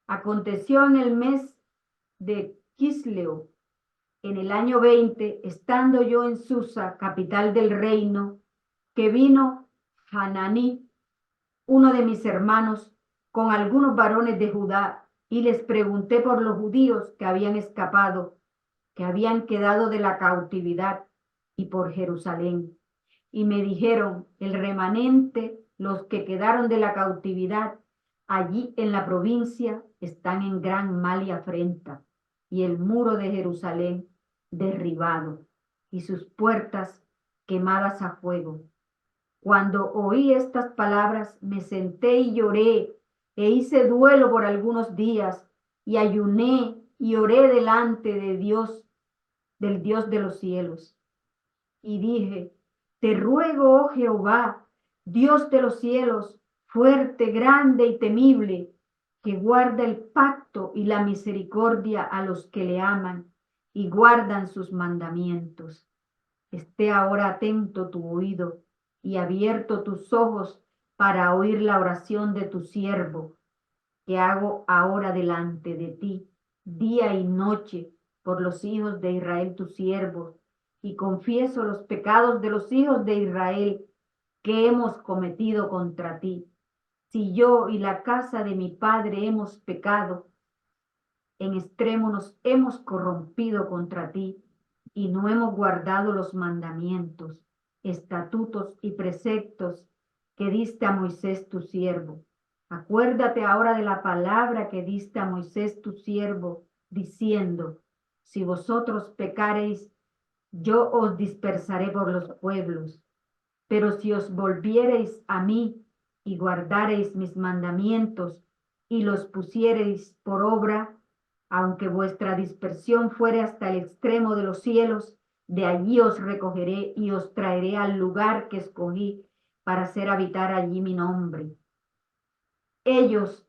Speaker 3: Aconteció en el mes de Quisleo, en el año 20, estando yo en Susa, capital del reino, que vino Hananí, uno de mis hermanos, con algunos varones de Judá, y les pregunté por los judíos que habían escapado, que habían quedado de la cautividad, y por Jerusalén. Y me dijeron: el remanente, los que quedaron de la cautividad, allí en la provincia, están en gran mal y afrenta, y el muro de Jerusalén derribado, y sus puertas quemadas a fuego. Cuando oí estas palabras, me senté y lloré, e hice duelo por algunos días, y ayuné y oré delante de Dios, del Dios de los cielos. Y dije: te ruego, oh Jehová, Dios de los cielos, fuerte, grande y temible, que guarda el pacto y la misericordia a los que le aman y guardan sus mandamientos. Esté ahora atento tu oído y abierto tus ojos para oír la oración de tu siervo, que hago ahora delante de ti, día y noche, por los hijos de Israel tus siervos, y confieso los pecados de los hijos de Israel que hemos cometido contra ti. Si yo y la casa de mi padre hemos pecado, en extremo nos hemos corrompido contra ti, y no hemos guardado los mandamientos, estatutos y preceptos que diste a Moisés tu siervo. Acuérdate ahora de la palabra que diste a Moisés tu siervo, diciendo, si vosotros pecareis, yo os dispersaré por los pueblos. Pero si os volviereis a mí y guardareis mis mandamientos y los pusiereis por obra, aunque vuestra dispersión fuere hasta el extremo de los cielos, de allí os recogeré y os traeré al lugar que escogí para hacer habitar allí mi nombre. Ellos,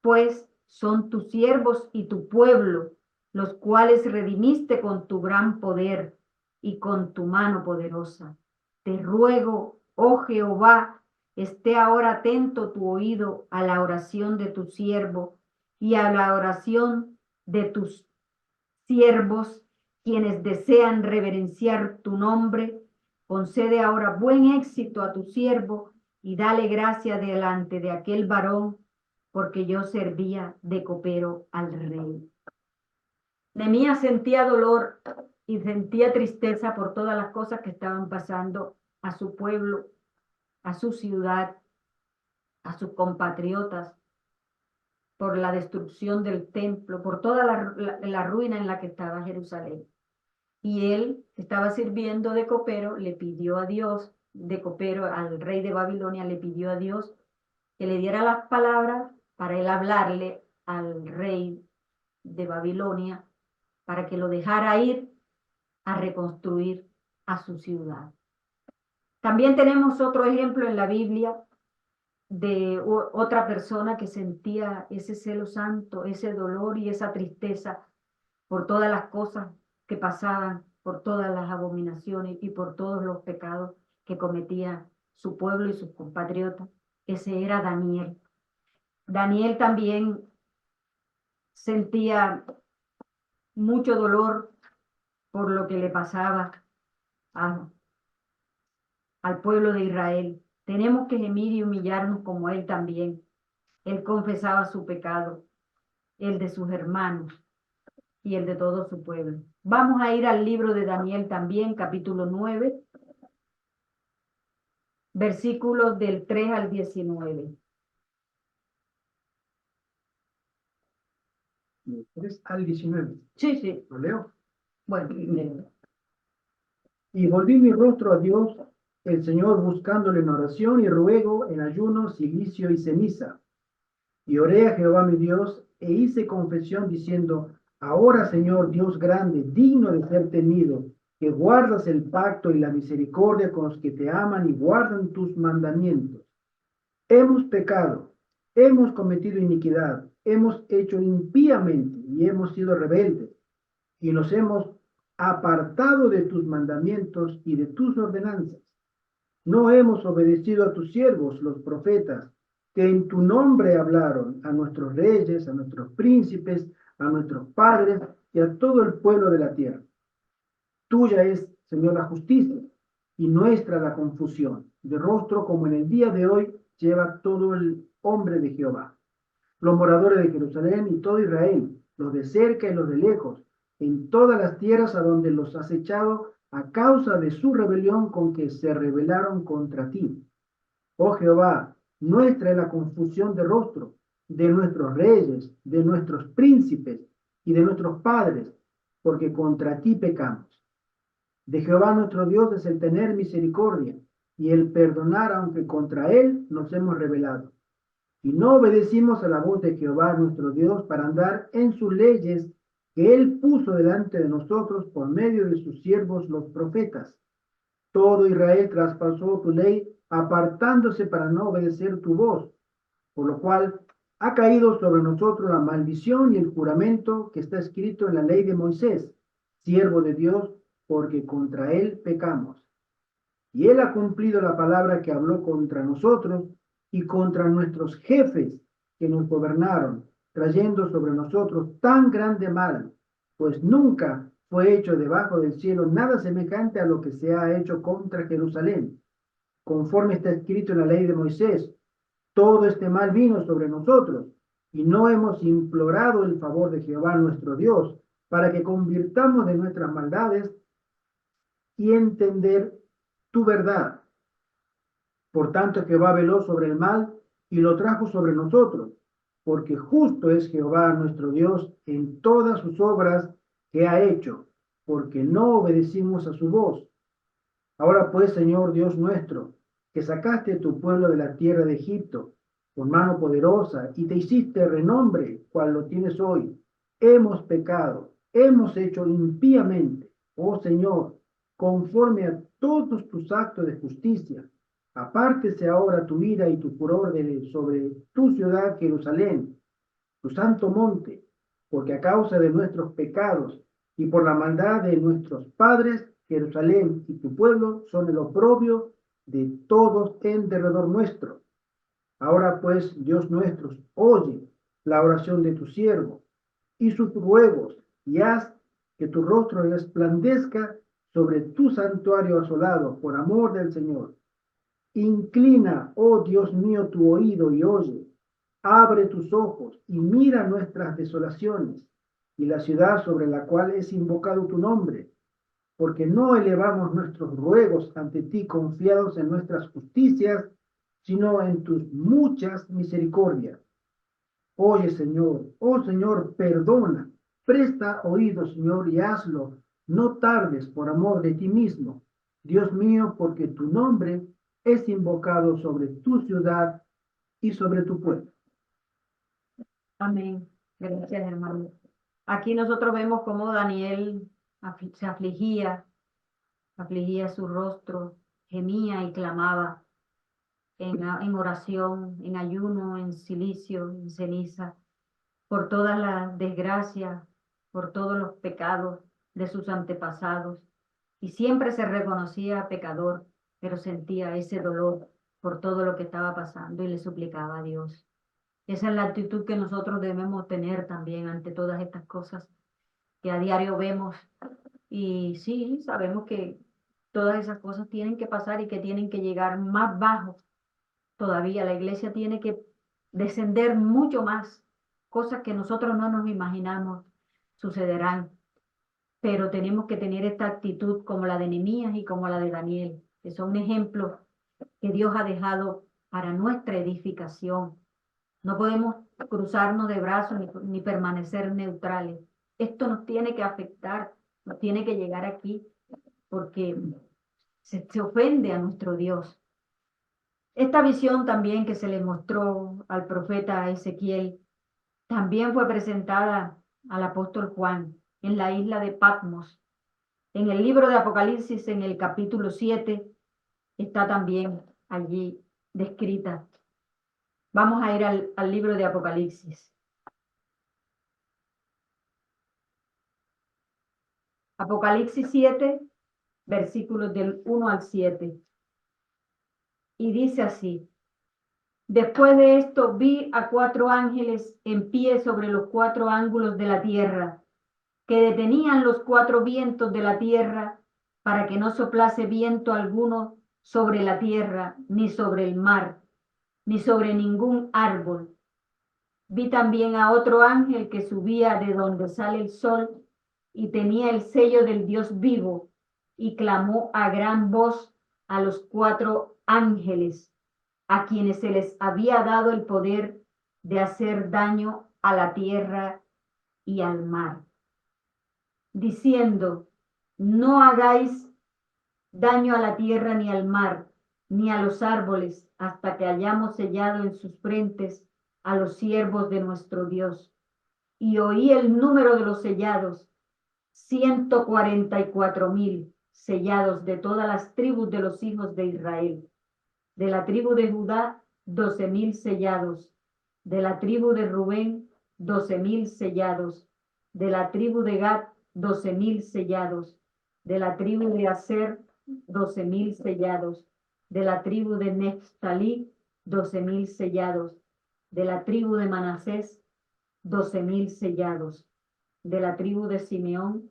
Speaker 3: pues, son tus siervos y tu pueblo, los cuales redimiste con tu gran poder y con tu mano poderosa. Te ruego, oh Jehová, esté ahora atento tu oído a la oración de tu siervo y a la oración de tus siervos, quienes desean reverenciar tu nombre. Concede ahora buen éxito a tu siervo y dale gracia delante de aquel varón, porque yo servía de copero al rey. Nehemías sentía dolor y sentía tristeza por todas las cosas que estaban pasando a su pueblo, a su ciudad, a sus compatriotas, por la destrucción del templo, por toda la ruina en la que estaba Jerusalén. Y él estaba sirviendo de copero, le pidió a Dios, de copero al rey de Babilonia, le pidió a Dios que le diera las palabras para él hablarle al rey de Babilonia, para que lo dejara ir a reconstruir a su ciudad. También tenemos otro ejemplo en la Biblia de otra persona que sentía ese celo santo, ese dolor y esa tristeza por todas las cosas que pasaban, por todas las abominaciones y por todos los pecados que cometía su pueblo y sus compatriotas. Ese era Daniel. Daniel también sentía mucho dolor por lo que le pasaba al pueblo de Israel. Tenemos que gemir y humillarnos como él también. Él confesaba su pecado, el de sus hermanos y el de todo su pueblo. Vamos a ir al libro de Daniel también, capítulo 9, versículos del 3 al 19.
Speaker 1: 3 al 19.
Speaker 3: Sí, sí.
Speaker 1: ¿Lo leo?
Speaker 3: Bueno, léelo.
Speaker 1: Y volví mi rostro a Dios, el Señor, buscándole en oración y ruego, en ayuno, cilicio y ceniza. Y oré a Jehová mi Dios, e hice confesión diciendo, ahora, Señor, Dios grande, digno de ser temido, que guardas el pacto y la misericordia con los que te aman y guardan tus mandamientos. Hemos pecado, hemos cometido iniquidad, hemos hecho impíamente y hemos sido rebeldes, y nos hemos apartado de tus mandamientos y de tus ordenanzas. No hemos obedecido a tus siervos, los profetas, que en tu nombre hablaron a nuestros reyes, a nuestros príncipes, a nuestros padres y a todo el pueblo de la tierra. Tuya es, Señor, la justicia y nuestra la confusión. De rostro como en el día de hoy lleva todo el hombre de Jehová, los moradores de Jerusalén y todo Israel, los de cerca y los de lejos, en todas las tierras a donde los has echado a causa de su rebelión con que se rebelaron contra ti. Oh Jehová, nuestra es la confusión de rostro, de nuestros reyes, de nuestros príncipes y de nuestros padres, porque contra ti pecamos. De Jehová nuestro Dios es el tener misericordia y el perdonar, aunque contra él nos hemos rebelado. Y no obedecimos a la voz de Jehová nuestro Dios para andar en sus leyes que él puso delante de nosotros por medio de sus siervos los profetas. Todo Israel traspasó tu ley, apartándose para no obedecer tu voz, por lo cual ha caído sobre nosotros la maldición y el juramento que está escrito en la ley de Moisés, siervo de Dios, porque contra él pecamos. Y él ha cumplido la palabra que habló contra nosotros y contra nuestros jefes que nos gobernaron, trayendo sobre nosotros tan grande mal, pues nunca fue hecho debajo del cielo nada semejante a lo que se ha hecho contra Jerusalén. Conforme está escrito en la ley de Moisés, todo este mal vino sobre nosotros, y no hemos implorado el favor de Jehová nuestro Dios, para que convirtamos de nuestras maldades y entender tu verdad. Por tanto, Jehová veló sobre el mal y lo trajo sobre nosotros, porque justo es Jehová nuestro Dios en todas sus obras que ha hecho, porque no obedecimos a su voz. Ahora pues, Señor Dios nuestro, que sacaste a tu pueblo de la tierra de Egipto con mano poderosa y te hiciste renombre cual lo tienes hoy, hemos pecado, hemos hecho impíamente, oh Señor, conforme a todos tus actos de justicia. Apártese ahora tu ira y tu furor sobre tu ciudad Jerusalén, tu santo monte, porque a causa de nuestros pecados y por la maldad de nuestros padres, Jerusalén y tu pueblo son el oprobio de todos en derredor nuestro. Ahora pues, Dios nuestro, oye la oración de tu siervo y sus ruegos, y haz que tu rostro resplandezca sobre tu santuario asolado por amor del Señor. Inclina, oh Dios mío, tu oído y oye. Abre tus ojos y mira nuestras desolaciones y la ciudad sobre la cual es invocado tu nombre, porque no elevamos nuestros ruegos ante ti confiados en nuestras justicias, sino en tus muchas misericordias. Oye, Señor, oh Señor, perdona, presta oído, Señor, y hazlo. No tardes por amor de ti mismo, Dios mío, porque tu nombre es invocado sobre tu ciudad y sobre tu pueblo.
Speaker 3: Amén. Gracias, hermano. Aquí nosotros vemos cómo Daniel se afligía su rostro, gemía y clamaba en oración, en ayuno, en silicio, en ceniza, por todas las desgracias, por todos los pecados de sus antepasados. Y siempre se reconocía pecador, pero sentía ese dolor por todo lo que estaba pasando y le suplicaba a Dios. Esa es la actitud que nosotros debemos tener también ante todas estas cosas que a diario vemos. Y sí, sabemos que todas esas cosas tienen que pasar y que tienen que llegar más bajo. Todavía la iglesia tiene que descender mucho más. Cosas que nosotros no nos imaginamos sucederán. Pero tenemos que tener esta actitud como la de Nehemías y como la de Daniel, que son ejemplos que Dios ha dejado para nuestra edificación. No podemos cruzarnos de brazos ni permanecer neutrales. Esto nos tiene que afectar, nos tiene que llegar aquí, porque se ofende a nuestro Dios. Esta visión también que se le mostró al profeta Ezequiel, también fue presentada al apóstol Juan en la isla de Patmos. En el libro de Apocalipsis, en el capítulo 7, está también allí descrita. Vamos a ir al libro de Apocalipsis. Apocalipsis 7, versículos del 1 al 7. Y dice así: después de esto vi a 4 ángeles en pie sobre los 4 ángulos de la tierra, que detenían los 4 vientos de la tierra, para que no soplase viento alguno sobre la tierra, ni sobre el mar, ni sobre ningún árbol. Vi también a otro ángel que subía de donde sale el sol y tenía el sello del Dios vivo, y clamó a gran voz a los 4 ángeles, a quienes se les había dado el poder de hacer daño a la tierra y al mar, diciendo: no hagáis daño a la tierra ni al mar, ni a los árboles, hasta que hayamos sellado en sus frentes a los siervos de nuestro Dios. Y oí el número de los sellados, 144,000 sellados de todas las tribus de los hijos de Israel. De la tribu de Judá, 12,000 sellados. De la tribu de Rubén, 12,000 sellados. De la tribu de Gad, 12,000 sellados. De la tribu de Aser, 12,000 sellados. De la tribu de Neftalí, 12,000 sellados. De la tribu de Manasés, 12,000 sellados. De la tribu de Simeón,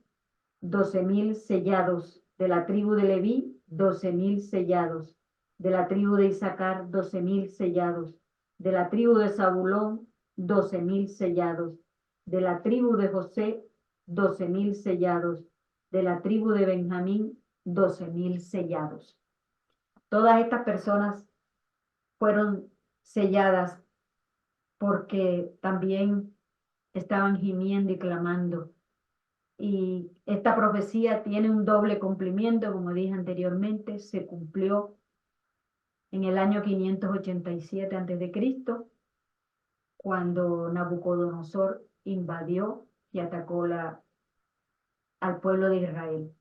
Speaker 3: 12,000 sellados. De la tribu de Leví, 12,000 sellados. De la tribu de Isaacar, 12,000 sellados. De la tribu de Zabulón, 12,000 sellados. De la tribu de José, 12,000 sellados. De la tribu de Benjamín, 12.000 sellados. Todas estas personas fueron selladas porque también estaban gimiendo y clamando. Y esta profecía tiene un doble cumplimiento, como dije anteriormente, se cumplió en el año 587 a.C., cuando Nabucodonosor invadió y atacó al pueblo de Israel.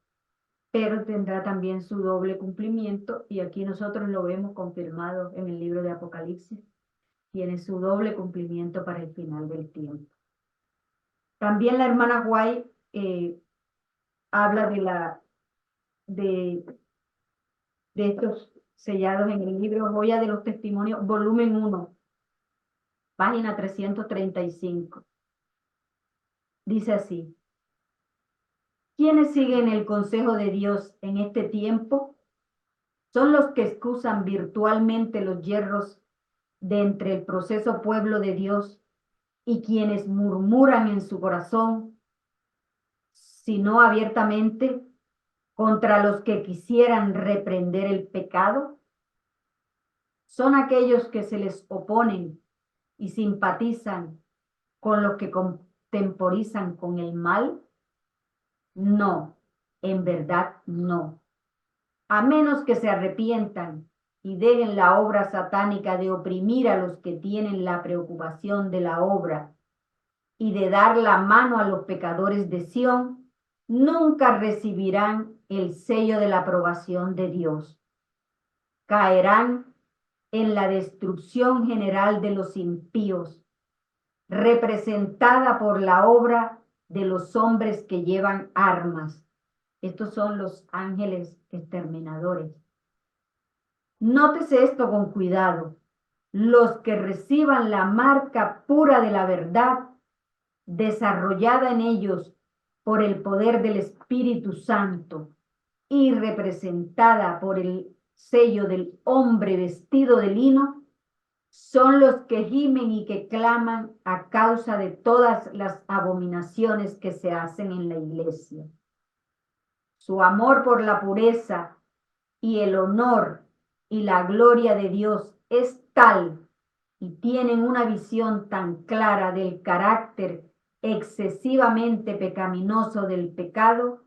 Speaker 3: Pero tendrá también su doble cumplimiento, y aquí nosotros lo vemos confirmado en el libro de Apocalipsis. Tiene su doble cumplimiento para el final del tiempo. También la hermana White habla de estos sellados en el libro Joya de los Testimonios, volumen 1, página 335. Dice así: ¿quiénes siguen el consejo de Dios en este tiempo? Son los que excusan virtualmente los yerros de entre el proceso pueblo de Dios, y quienes murmuran en su corazón, si no abiertamente, contra los que quisieran reprender el pecado. Son aquellos que se les oponen y simpatizan con los que contemporizan con el mal. No, en verdad no. A menos que se arrepientan y dejen la obra satánica de oprimir a los que tienen la preocupación de la obra y de dar la mano a los pecadores de Sión, nunca recibirán el sello de la aprobación de Dios. Caerán en la destrucción general de los impíos, representada por la obra de los hombres que llevan armas. Estos son los ángeles exterminadores. Nótese esto con cuidado. Los que reciban la marca pura de la verdad, desarrollada en ellos por el poder del Espíritu Santo y representada por el sello del hombre vestido de lino, son los que gimen y que claman a causa de todas las abominaciones que se hacen en la iglesia. Su amor por la pureza y el honor y la gloria de Dios es tal, y tienen una visión tan clara del carácter excesivamente pecaminoso del pecado,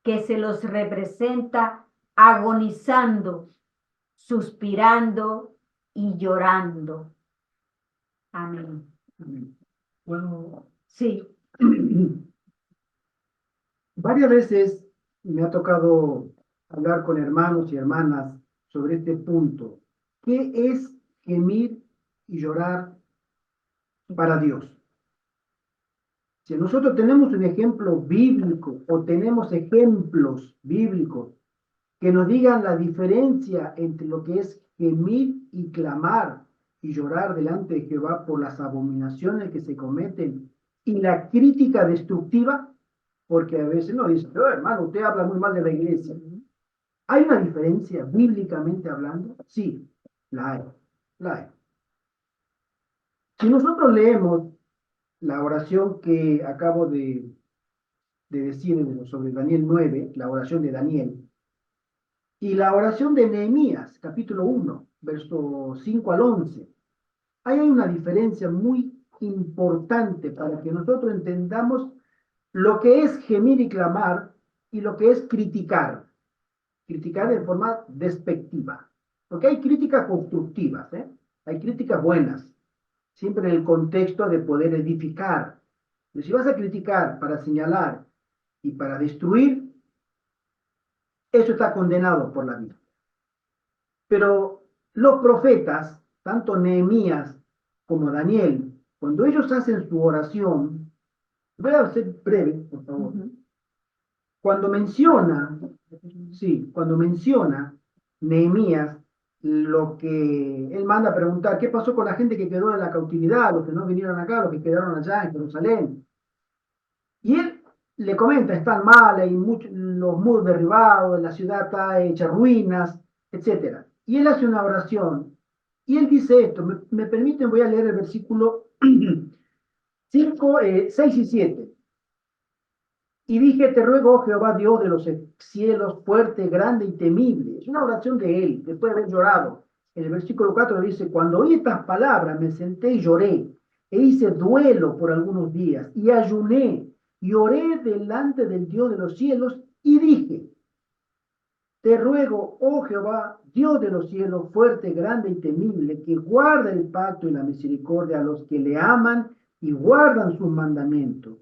Speaker 3: que se los representa agonizando, suspirando y llorando. Amén.
Speaker 1: Amén. Bueno,
Speaker 3: Sí.
Speaker 1: varias veces me ha tocado hablar con hermanos y hermanas sobre este punto. ¿Qué es gemir y llorar para Dios? Si nosotros tenemos un ejemplo bíblico o tenemos ejemplos bíblicos que nos digan la diferencia entre lo que es gemir y clamar y llorar delante de Jehová por las abominaciones que se cometen y la crítica destructiva, porque a veces nos dicen, oh, hermano, usted habla muy mal de la iglesia. ¿Hay una diferencia bíblicamente hablando? Sí, la hay, la hay. Si nosotros leemos la oración que acabo de decir sobre Daniel 9, la oración de Daniel, y la oración de Nehemías, capítulo 1, verso 5 al 11, ahí hay una diferencia muy importante para que nosotros entendamos lo que es gemir y clamar y lo que es criticar. Criticar de forma despectiva. Porque hay críticas constructivas, ¿eh? Hay críticas buenas, siempre en el contexto de poder edificar. Pero si vas a criticar para señalar y para destruir, eso está condenado por la Biblia. Pero los profetas, tanto Nehemías como Daniel, cuando ellos hacen su oración, voy a ser breve, por favor. Cuando menciona Nehemías lo que él manda a preguntar, ¿qué pasó con la gente que quedó en la cautividad, los que no vinieron acá, los que quedaron allá en Jerusalén? Y él le comenta, están mal, hay los muros derribados, la ciudad está hecha ruinas, etc. Y él hace una oración, y él dice esto, me permiten, voy a leer el versículo 6 y 7. Y dije, te ruego, oh Jehová, Dios de los cielos, fuerte, grande y temible. Es una oración de él, después de haber llorado. En el versículo 4 dice, cuando oí estas palabras, me senté y lloré, e hice duelo por algunos días, y ayuné, y oré delante del Dios de los cielos, y dije, te ruego, oh Jehová, Dios de los cielos, fuerte, grande y temible, que guarda el pacto y la misericordia a los que le aman y guardan sus mandamientos.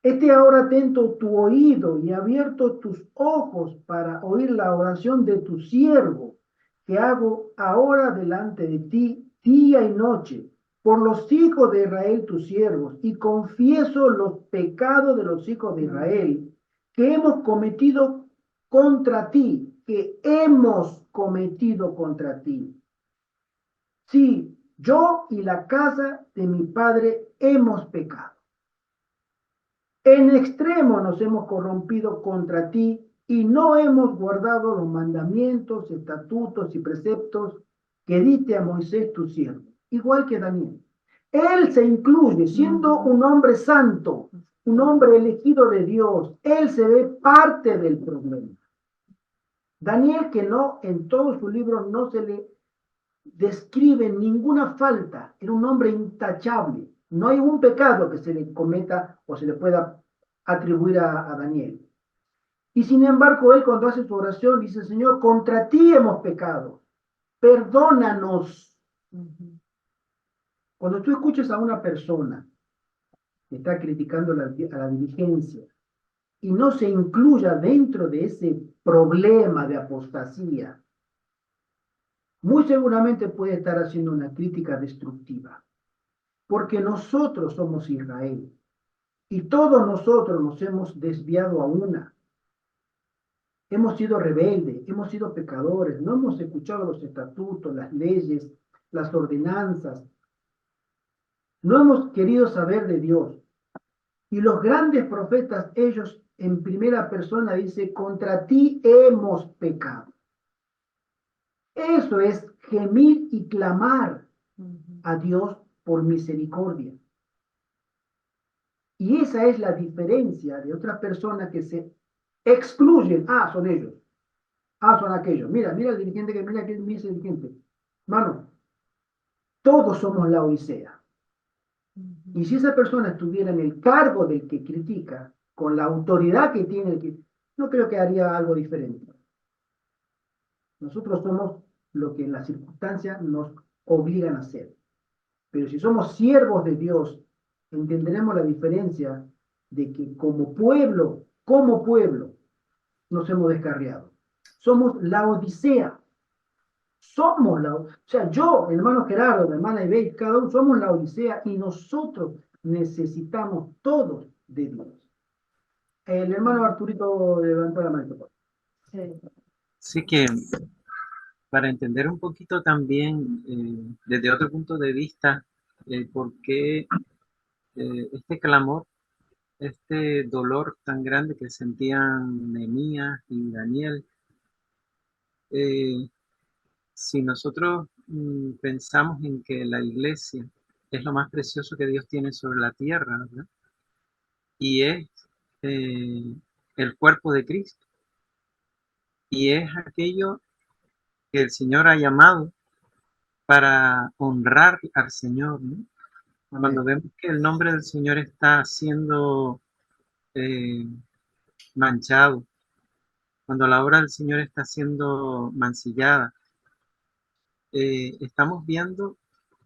Speaker 1: Esté ahora atento tu oído y abierto tus ojos para oír la oración de tu siervo, que hago ahora delante de ti día y noche, por los hijos de Israel tus siervos, y confieso los pecados de los hijos de Israel que hemos cometido contra ti, que hemos cometido contra ti. Sí, yo y la casa de mi padre hemos pecado. En extremo nos hemos corrompido contra ti y no hemos guardado los mandamientos, estatutos y preceptos que diste a Moisés tu siervo, igual que Daniel. Él se incluye, siendo un hombre santo, un hombre elegido de Dios, él se ve parte del problema. Daniel, que no, en todo su libro no se le describe ninguna falta, era un hombre intachable. No hay un pecado que se le cometa o se le pueda atribuir a Daniel. Y sin embargo, él cuando hace su oración dice, Señor, contra ti hemos pecado, perdónanos. Cuando tú escuches a una persona que está criticando a la dirigencia y no se incluya dentro de ese problema de apostasía, muy seguramente puede estar haciendo una crítica destructiva, porque nosotros somos Israel y todos nosotros nos hemos desviado a una. Hemos sido rebeldes, hemos sido pecadores, no hemos escuchado los estatutos, las leyes, las ordenanzas, no hemos querido saber de Dios. Y los grandes profetas, ellos en primera persona dice, contra ti hemos pecado. Eso es gemir y clamar a Dios por misericordia. Y esa es la diferencia de otras personas que se excluyen. Ah, son ellos. Ah, son aquellos. Mira el dirigente que mira que es el dirigente. Mano, todos somos la Odisea. Y si esa persona estuviera en el cargo del que critica, con la autoridad que tiene el que, no creo que haría algo diferente. Nosotros somos lo que en las circunstancias nos obligan a hacer. Pero si somos siervos de Dios, entenderemos la diferencia de que como pueblo, nos hemos descarriado. Somos la Odisea. O sea, yo, hermano Gerardo, hermana Ibey, cada uno somos la Odisea y nosotros necesitamos todos de Dios. El hermano Arturito levantó la mano.
Speaker 2: Así que para entender un poquito también desde otro punto de vista por qué este clamor, este dolor tan grande que sentían Nehemías y Daniel, si nosotros pensamos en que la iglesia es lo más precioso que Dios tiene sobre la tierra, ¿verdad? Y es eh, el cuerpo de Cristo, y es aquello que el Señor ha llamado para honrar al Señor, ¿no? Cuando vemos que el nombre del Señor está siendo eh, manchado, cuando la obra del Señor está siendo mancillada, estamos viendo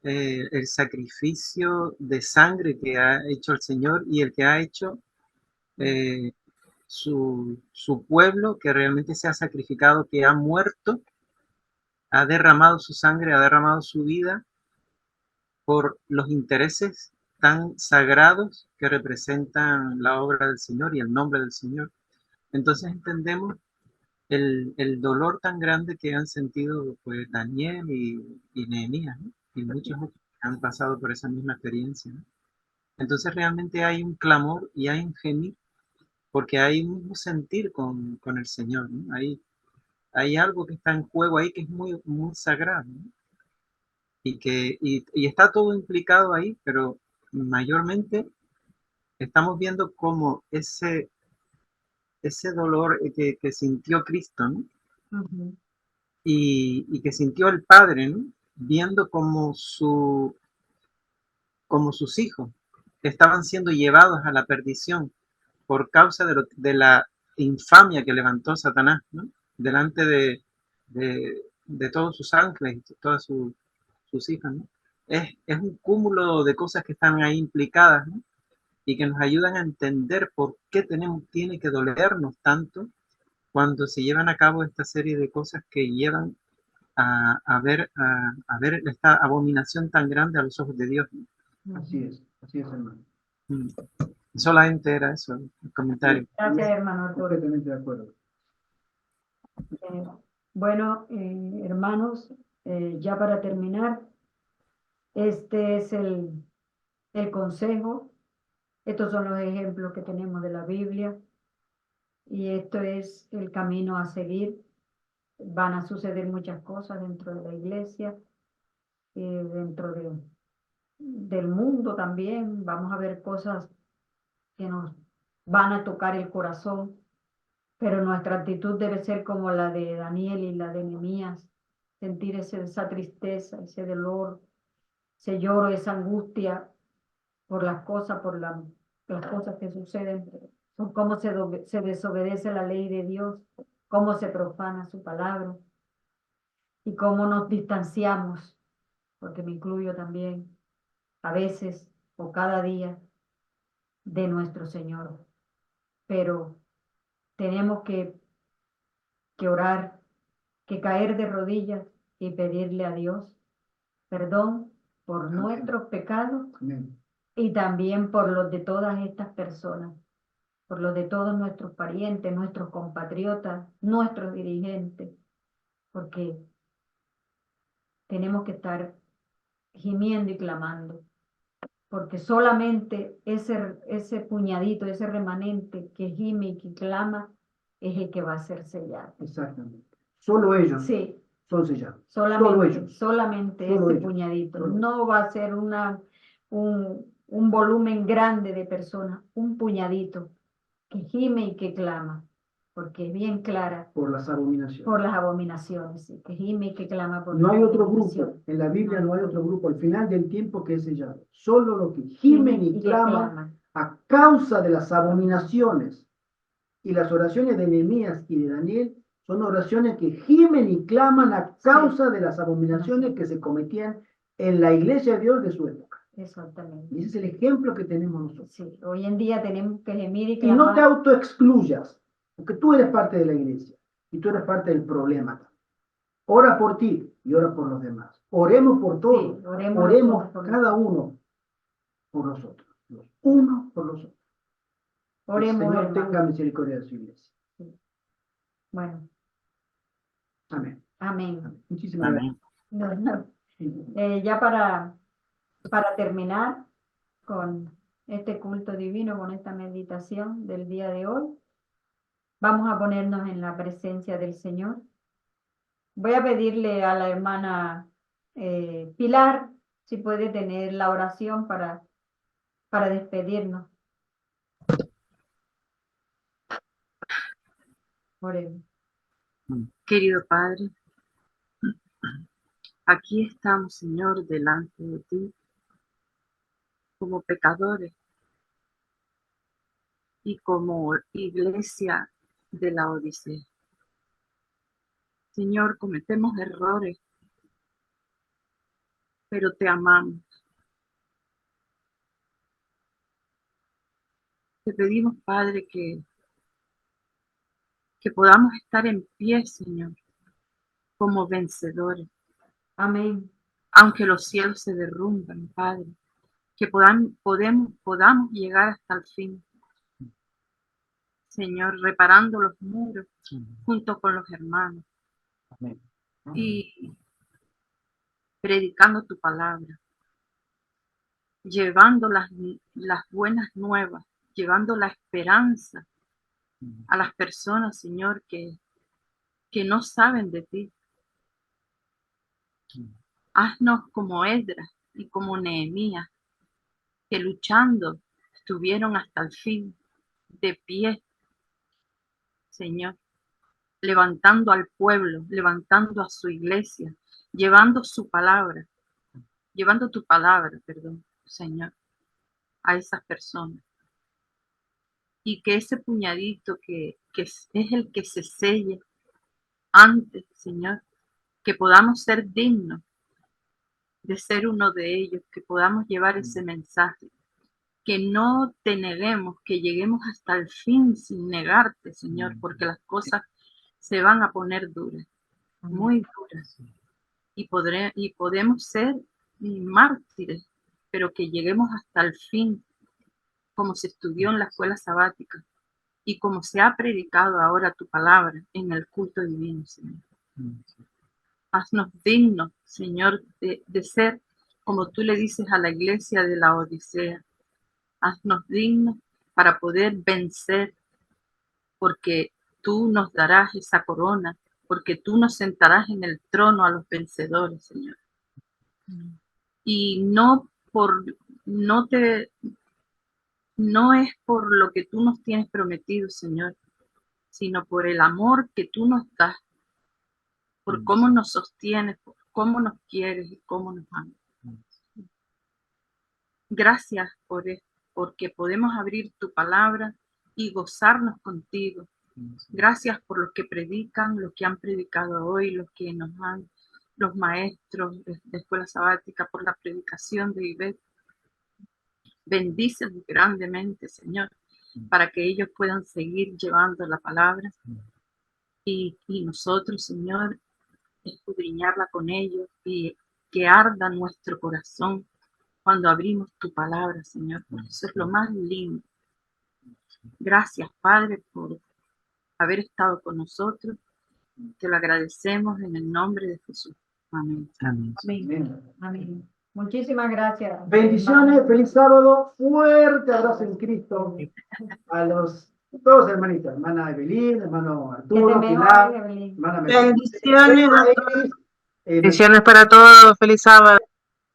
Speaker 2: el sacrificio de sangre que ha hecho el Señor y el que ha hecho eh, su pueblo, que realmente se ha sacrificado, que ha muerto, ha derramado su sangre, ha derramado su vida por los intereses tan sagrados que representan la obra del Señor y el nombre del Señor. Entonces entendemos el dolor tan grande que han sentido pues Daniel y Nehemías, ¿no? Y muchos otros que han pasado por esa misma experiencia, ¿no? Entonces realmente hay un clamor y hay un gemir, porque hay un mismo sentir con el Señor, ¿no? Hay algo que está en juego ahí que es muy, muy sagrado, ¿no? Y está todo implicado ahí, pero mayormente estamos viendo cómo ese dolor que sintió Cristo, ¿no?
Speaker 3: Ujú.
Speaker 2: Y que sintió el Padre, ¿no? Viendo como sus hijos estaban siendo llevados a la perdición por causa de la infamia que levantó Satanás, ¿no? Delante de todos sus ángeles y todas sus hijas, ¿no? Es un cúmulo de cosas que están ahí implicadas, ¿no? Y que nos ayudan a entender por qué tiene que dolernos tanto cuando se llevan a cabo esta serie de cosas que llevan a ver esta abominación tan grande a los ojos de Dios, ¿no?
Speaker 1: Así es, hermano.
Speaker 2: Solamente era eso, el comentario.
Speaker 3: Gracias, hermano Arturo.
Speaker 1: Completamente de acuerdo.
Speaker 3: Bueno, hermanos, ya para terminar, este es el consejo. Estos son los ejemplos que tenemos de la Biblia y esto es el camino a seguir. Van a suceder muchas cosas dentro de la iglesia, dentro del mundo también. Vamos a ver cosas que nos van a tocar el corazón, pero nuestra actitud debe ser como la de Daniel y la de Nehemías, sentir esa tristeza, ese dolor, ese lloro, esa angustia por las cosas, las cosas que suceden, por cómo se desobedece la ley de Dios, cómo se profana su palabra y cómo nos distanciamos, porque me incluyo también, a veces o cada día, de nuestro Señor. Pero tenemos que orar, que caer de rodillas y pedirle a Dios perdón por
Speaker 1: Amén.
Speaker 3: nuestros pecados
Speaker 1: Amén.
Speaker 3: y también por los de todas estas personas, por los de todos nuestros parientes, nuestros compatriotas, nuestros dirigentes, porque tenemos que estar gimiendo y clamando, porque solamente ese puñadito, ese remanente que gime y que clama es el que va a ser sellado.
Speaker 1: Exactamente. Solo ellos
Speaker 3: Sí,
Speaker 1: son sellados. Solo
Speaker 3: solamente
Speaker 1: ellos.
Speaker 3: Solo
Speaker 1: Solo
Speaker 3: ese
Speaker 1: ellos.
Speaker 3: puñadito.
Speaker 1: Solo
Speaker 3: No va a ser un volumen grande de personas, un puñadito que gime y que clama, porque es bien clara
Speaker 1: por las abominaciones.
Speaker 3: por las abominaciones, sí, que gime y que clama por
Speaker 1: No
Speaker 3: las
Speaker 1: hay otro
Speaker 3: abominaciones.
Speaker 1: grupo, en la Biblia no hay
Speaker 3: otro
Speaker 1: otro grupo al final del tiempo que es sellado. Solo los que gimen y
Speaker 3: que
Speaker 1: claman
Speaker 3: claman.
Speaker 1: a causa de las abominaciones. Y las oraciones de Nehemías y de Daniel son oraciones que gimen y claman a causa de las abominaciones que se cometían en la iglesia de Dios de su época.
Speaker 3: Exactamente.
Speaker 1: Y ese es el ejemplo que tenemos nosotros.
Speaker 3: Sí, hoy en día tenemos que gemir y
Speaker 1: Y no te
Speaker 3: clamar.
Speaker 1: autoexcluyas, porque tú eres parte de la iglesia y tú eres parte del problema. Ora por ti y ora por los demás. Oremos por todos.
Speaker 3: Sí, oremos
Speaker 1: Oremos
Speaker 3: nosotros por
Speaker 1: cada uno por nosotros. Los unos por los otros. El
Speaker 3: Oremos,
Speaker 1: Señor
Speaker 3: hermano.
Speaker 1: tenga misericordia de su iglesia.
Speaker 3: Sí. Bueno,
Speaker 1: Amén.
Speaker 3: amén.
Speaker 1: Amén. Muchísimas
Speaker 2: Amén.
Speaker 1: gracias.
Speaker 3: Ya para terminar con este culto divino, con esta meditación del día de hoy, vamos a ponernos en la presencia del Señor. Voy a pedirle a la hermana Pilar si puede tener la oración para despedirnos. Oremos.
Speaker 4: Querido Padre, aquí estamos, Señor, delante de ti, como pecadores y como iglesia de la Odisea. Señor, cometemos errores, pero te amamos. Te pedimos, Padre, que podamos estar en pie, Señor, como vencedores,
Speaker 3: Amén.
Speaker 4: aunque los cielos se derrumban, Padre, que podamos llegar hasta el fin, Señor, reparando los muros junto con los hermanos
Speaker 1: Amén.
Speaker 4: y predicando tu palabra, llevando las buenas nuevas, llevando la esperanza a las personas, Señor, que no saben de ti. Haznos como Esdras y como Nehemías, que luchando estuvieron hasta el fin, de pie, Señor, levantando al pueblo, levantando a su iglesia, llevando su palabra, llevando tu palabra, perdón, Señor, a esas personas. Y que ese puñadito que es el que se selle antes, Señor, que podamos ser dignos de ser uno de ellos, que podamos llevar ese mensaje, que no te neguemos, que lleguemos hasta el fin sin negarte, Señor, porque las cosas se van a poner duras, muy duras, y podemos ser mártires, pero que lleguemos hasta el fin, como se estudió en la escuela sabática y como se ha predicado ahora tu palabra en el culto divino, Señor. Haznos dignos, Señor, de ser como tú le dices a la iglesia de la Odisea. Haznos dignos para poder vencer, porque tú nos darás esa corona, porque tú nos sentarás en el trono a los vencedores, Señor. Y no es por lo que tú nos tienes prometido, Señor, sino por el amor que tú nos das, por cómo nos sostienes, por cómo nos quieres y cómo nos amas. Gracias por esto, porque podemos abrir tu palabra y gozarnos contigo. Gracias por los que predican, los que han predicado hoy, los maestros de escuela sabática, por la predicación de Ivette. Bendícelos grandemente, Señor, para que ellos puedan seguir llevando la palabra y nosotros, Señor, escudriñarla con ellos y que arda nuestro corazón cuando abrimos tu palabra, Señor, porque eso es lo más lindo. Gracias, Padre, por haber estado con nosotros. Te lo agradecemos en el nombre de Jesús. Amén.
Speaker 2: Amén.
Speaker 3: Amén. Amén. Muchísimas gracias.
Speaker 1: Bendiciones, feliz sábado, fuerte abrazo en Cristo a todos hermanitos, hermana Evelyn, hermano Arturo, Pilar, hermana
Speaker 5: Bendiciones a todos.
Speaker 6: Bendiciones para todos. Feliz sábado.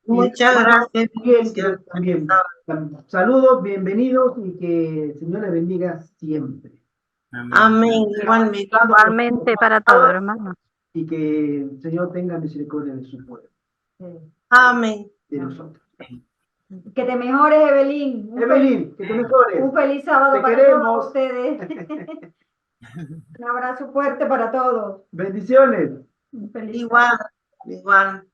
Speaker 5: Muchas gracias.
Speaker 1: También. Saludos, bienvenidos y que el Señor les bendiga siempre.
Speaker 5: Amén. Igualmente.
Speaker 6: Igualmente para todos, hermanos.
Speaker 1: Y que el Señor tenga misericordia de su pueblo,
Speaker 5: Amén.
Speaker 1: de nosotros.
Speaker 3: Que te mejores, Evelyn.
Speaker 1: Evelyn, que te mejores.
Speaker 3: Un feliz sábado
Speaker 1: Te
Speaker 3: para
Speaker 1: queremos.
Speaker 3: todos ustedes. Un abrazo fuerte para todos.
Speaker 1: Bendiciones.
Speaker 3: Un feliz
Speaker 5: Igual.